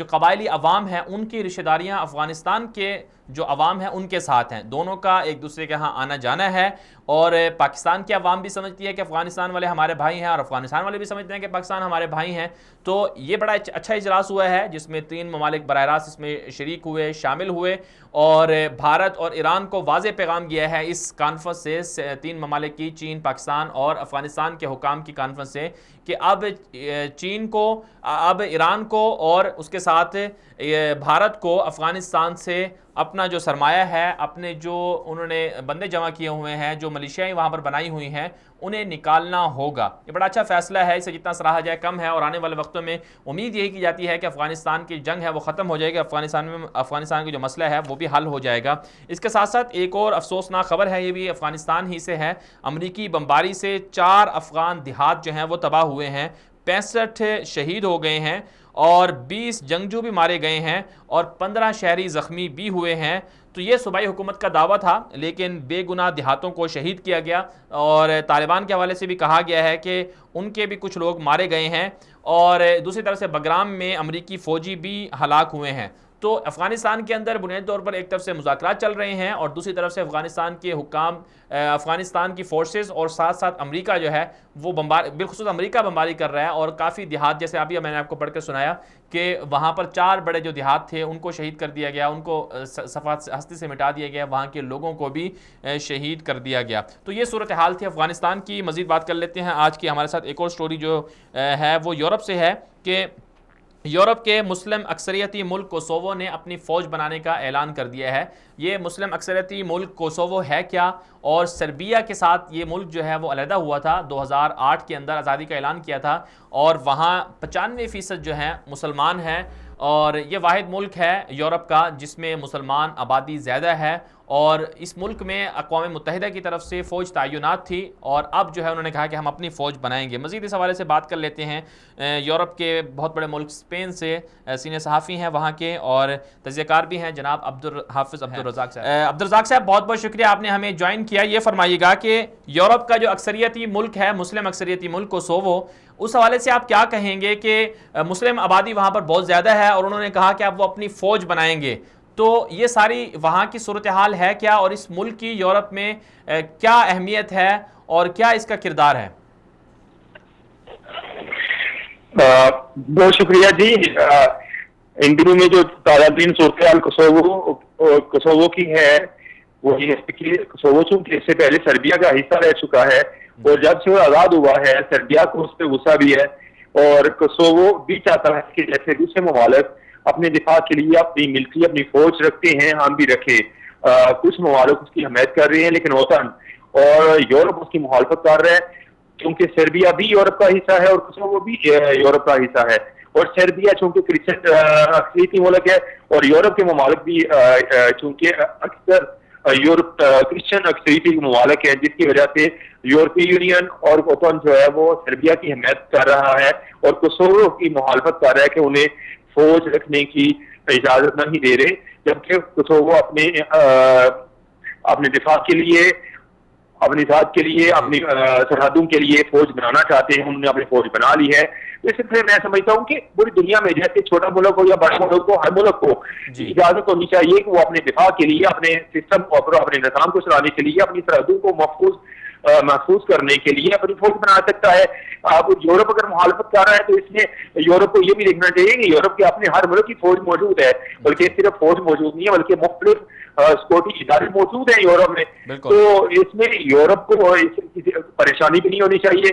قبائلی عوام ہیں ان کی رشتہ داریاں افغانستان کے جو عوام ہیں ان کے ساتھ ہیں, دونوں کا ایک دوسرے کے ہاں آنا جانا ہے. اور پاکستان کی عوام بھی سمجھتی ہے کہ افغانستان والے ہمارے بھائی ہیں, اور افغانستان والے بھی سمجھتے ہیں کہ پاکستان ہمارے بھائی ہیں. تو یہ بڑا اچھا اجلاس ہوا ہے جس میں 3 ممالک براہ راست اس میں شریک ہوئے, شامل ہوئے, اور بھارت اور ایران کو واضح پیغام گیا ہے اس کانفرنس سے, 3 ممالک کی, چین, پاکستان اور افغانستان کے حکام کی کانفرنس سے, کہ اب چین کو, اب ایران کو اور اس کے ساتھ بھارت کو افغانستان سے اپنا جو سرمایہ ہے, اپنے جو انہوں نے بندے جمع کیے ہوئے ہیں, جو ملیشیاں وہاں پر بنائی ہوئی ہیں, انہیں نکالنا ہوگا. یہ بڑا اچھا فیصلہ ہے, اسے جتنا سراہا جائے کم ہے. اور آنے والے وقتوں میں امید یہی کی جاتی ہے کہ افغانستان کی جنگ ہے وہ ختم ہو جائے گی, افغانستان کی جو مسئلہ ہے وہ بھی حل ہو جائے گا. اس کے ساتھ ساتھ ایک اور افسوسناک خبر ہے, یہ بھی افغانستان ہی سے ہے. امریکی بمباری سے 4 افغان دیہات جو ہیں وہ تباہ ہوئے ہیں, 65 شہید ہو گئے ہیں, اور 20 جنگجو بھی مارے گئے ہیں, اور 15 شہری زخمی بھی ہوئے ہیں. تو یہ صوبائی حکومت کا دعویٰ تھا, لیکن بے گناہ دیہاتوں کو شہید کیا گیا, اور طالبان کے حوالے سے بھی کہا گیا ہے کہ ان کے بھی کچھ لوگ مارے گئے ہیں, اور دوسری طرف سے بگرام میں امریکی فوجی بھی ہلاک ہوئے ہیں. تو افغانستان کے اندر بنیادی طور پر ایک طرف سے مذاکرات چل رہے ہیں اور دوسری طرف سے افغانستان کے حکام افغانستان کی فورسز اور ساتھ ساتھ امریکہ جو ہے وہ بالخصوص امریکہ بمباری کر رہا ہے، اور کافی دیہات جیسے ابھی میں نے آپ کو پڑھ کر سنایا کہ وہاں پر 4 بڑے جو دیہات تھے ان کو شہید کر دیا گیا، ان کو صفحات ہستی سے مٹا دیا گیا، وہاں کے لوگوں کو بھی شہید کر دیا گیا۔ تو یہ صورتحال تھی افغانستان کی۔ مزید بات کر لیتے ہیں آج کی ہمارے ساتھ ایک اور سٹوری جو ہے وہ یورپ سے ہے کہ یورپ کے مسلم اکثریتی ملک کوسوو نے اپنی فوج بنانے کا اعلان کر دیا ہے۔ یہ مسلم اکثریتی ملک کوسوو ہے کیا، اور سربیا کے ساتھ یہ ملک جو ہے وہ علیحدہ ہوا تھا، 2008 کے اندر آزادی کا اعلان کیا تھا، اور وہاں 95% جو ہیں مسلمان ہیں، اور یہ واحد ملک ہے یورپ کا جس میں مسلمان آبادی زیادہ ہے، اور اس ملک میں اقوام متحدہ کی طرف سے فوج تعینات تھی، اور اب جو ہے انہوں نے کہا کہ ہم اپنی فوج بنائیں گے۔ مزید اس حوالے سے بات کر لیتے ہیں یورپ کے بہت بڑے ملک اسپین سے، سینئر صحافی ہیں وہاں کے اور تجزیہ کار بھی ہیں، جناب عبدالحافظ عبدالرزاق صاحب۔ عبدالرزاق صاحب بہت بہت شکریہ، آپ نے ہمیں جوائن کیا۔ یہ فرمائیے گا کہ یورپ کا جو اکثریتی ملک ہے، مسلم اکثریتی ملک کوسوو، اس حوالے سے آپ کیا کہیں گے کہ مسلم آبادی وہاں پر بہت زیادہ ہے اور انہوں نے کہا کہ اب وہ اپنی فوج بنائیں گے، تو یہ ساری وہاں کی صورتحال ہے کیا، اور اس ملک کی یورپ میں کیا اہمیت ہے اور کیا اس کا کردار ہے؟ بہت شکریہ جی۔ ان دنوں میں جو تازہ صورتحال کوسوو کی ہے وہ یہ ہے کہ کوسوو چونکہ اس سے پہلے سربیا کا حصہ رہ چکا ہے، اور جب سے وہ آزاد ہوا ہے سربیا کو اس پہ غصہ بھی ہے، اور کوسوو بھی چاہتا ہے کہ جیسے دوسرے ممالک اپنے دفاع کے لیے اپنی ملٹری اپنی فوج رکھتے ہیں، ہم بھی رکھیں۔ کچھ ممالک اس کی حمایت کر رہے ہیں لیکن وطن اور یورپ اس کی مخالفت کر رہا ہے، کیونکہ سربیا بھی یورپ کا حصہ ہے اور کوسوو بھی یورپ کا حصہ ہے، اور سربیا چونکہ کرسچن اکثریتی ملک ہے اور یورپ کے ممالک بھی چونکہ اکثر یورپ کرسچن اکثریتی ممالک ہے، جس کی وجہ سے یورپی یونین اور وطن جو ہے وہ سربیا کی حمایت کر رہا ہے اور کوسوو کی مخالفت کر رہا ہے کہ انہیں فوج رکھنے کی اجازت نہیں دے رہے، جبکہ کوسوو اپنے دفاع کے لیے اپنی ذات کے لیے اپنی سرحدوں کے لیے فوج بنانا چاہتے ہیں، انہوں نے اپنی فوج بنا لی ہے۔ اس سے میں سمجھتا ہوں کہ پوری دنیا میں جیسے چھوٹا ملک ہو یا بڑا ملک ہو، ہر ملک کو اجازت ہونی چاہیے کہ وہ اپنے دفاع کے لیے اپنے سسٹم کو اپنے نظام کو چلانے کے لیے اپنی سرحدوں کو محفوظ کرنے کے لیے اپنی فوج بنا سکتا ہے۔ اب یورپ اگر مخالفت کر رہا ہے تو اس میں یورپ کو یہ بھی دیکھنا چاہیے کہ یورپ کے اپنے ہر ملک کی فوج موجود ہے، بلکہ صرف فوج موجود نہیں ہے بلکہ مختلف سیکورٹی ادارے موجود ہیں یورپ میں۔ تو اس میں یورپ کو پریشانی بھی نہیں ہونی چاہیے،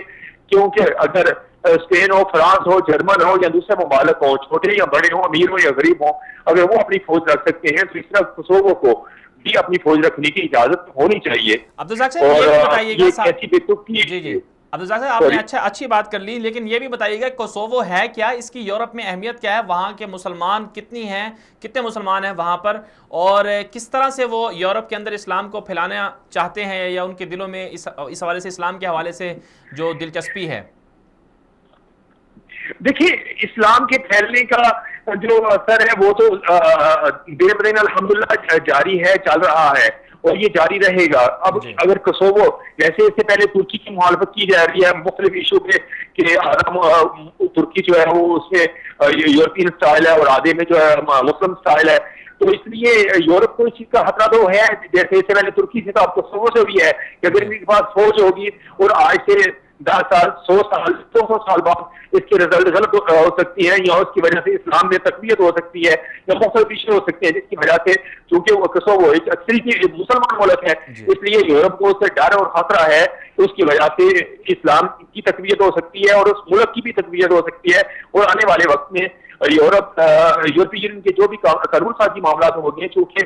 کیونکہ اگر اسپین ہو، فرانس ہو، جرمن ہو یا دوسرے ممالک ہوں، چھوٹے یا بڑے ہوں، امیر ہو یا غریب ہوں، اگر وہ اپنی فوج رکھ سکتے ہیں تو اس طرح کوسوو کو بھی اپنی فوج رکھنے کی اجازت ہونی چاہیے۔ عبدالرزاق صاحب یہ بتائیے گا، ایسی بے تکی جی عبدالرزاق صاحب آپ نے اچھی بات کر لی، لیکن یہ بھی بتائیے گا کوسوو ہے کیا، اس کی یورپ میں اہمیت کیا ہے، وہاں کے مسلمان کتنی ہیں، کتنے مسلمان ہیں وہاں پر، اور کس طرح سے وہ یورپ کے اندر اسلام کو پھیلانا چاہتے ہیں، یا ان کے دلوں میں اس حوالے سے اسلام کے حوالے سے جو دلچسپی ہے؟ دیکھیے اسلام کے پھیلنے کا جو اثر ہے وہ تو دن بدن الحمدللہ جاری ہے، چل رہا ہے اور یہ جاری رہے گا۔ اب اگر کوسوو جیسے اس سے پہلے ترکی کی مخالفت کی جا رہی ہے مختلف ایشو پہ کہ ترکی جو ہے وہ اس میں یورپین سٹائل ہے اور آدھے میں جو ہے مسلم سٹائل ہے، تو اس لیے یورپ کو اس چیز کا خطرہ تو ہے، جیسے اس سے پہلے ترکی سے تو اب کوسوو سے بھی ہے کہ اگر ان کے پاس فوج ہوگی اور آج سے 10 سال 100 سال 200 سال بعد اس کے رزلٹ غلط ہو سکتی ہے، یا اس کی وجہ سے اسلام میں تقویت ہو سکتی ہے یا مختلف ایشو ہو سکتے ہیں، جس کی وجہ سے چونکہ وہ کوسوو ایک اکثریتی مسلمان ملک ہے، اس لیے یورپ کو اس سے ڈر اور خطرہ ہے، اس کی وجہ سے اسلام کی تقویت ہو سکتی ہے اور اس ملک کی بھی تقویت ہو سکتی ہے، اور آنے والے وقت میں یورپی یونین کے جو بھی قانون سازی معاملات ہو گئے، چونکہ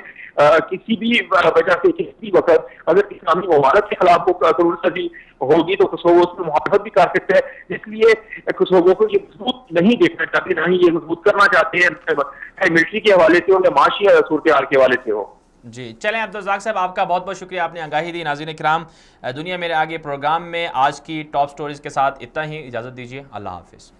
کسی بھی وجہ سے کسی بھی وقت اگر اسلامی ممالک کے خلاف وہ قانون سازی ہوگی تو کوسوو اس میں مخالفت بھی کر سکتا ہے، اس لیے کوسوو کو یہ مضبوط نہیں دیکھنا چاہتے، نہ ہی یہ مضبوط کرنا چاہتے ہیں ملٹری کے حوالے سے ہو یا معاشی صورتحال کے حوالے سے ہو۔ جی چلیں عبدالرزاق صاحب آپ کا بہت بہت شکریہ، آپ نے آگاہی دی۔ ناظرین کرام دنیا میرے آگے پروگرام میں آج کی ٹاپ سٹوریز کے ساتھ اتنا ہی، اجازت دیجیے، اللہ حافظ۔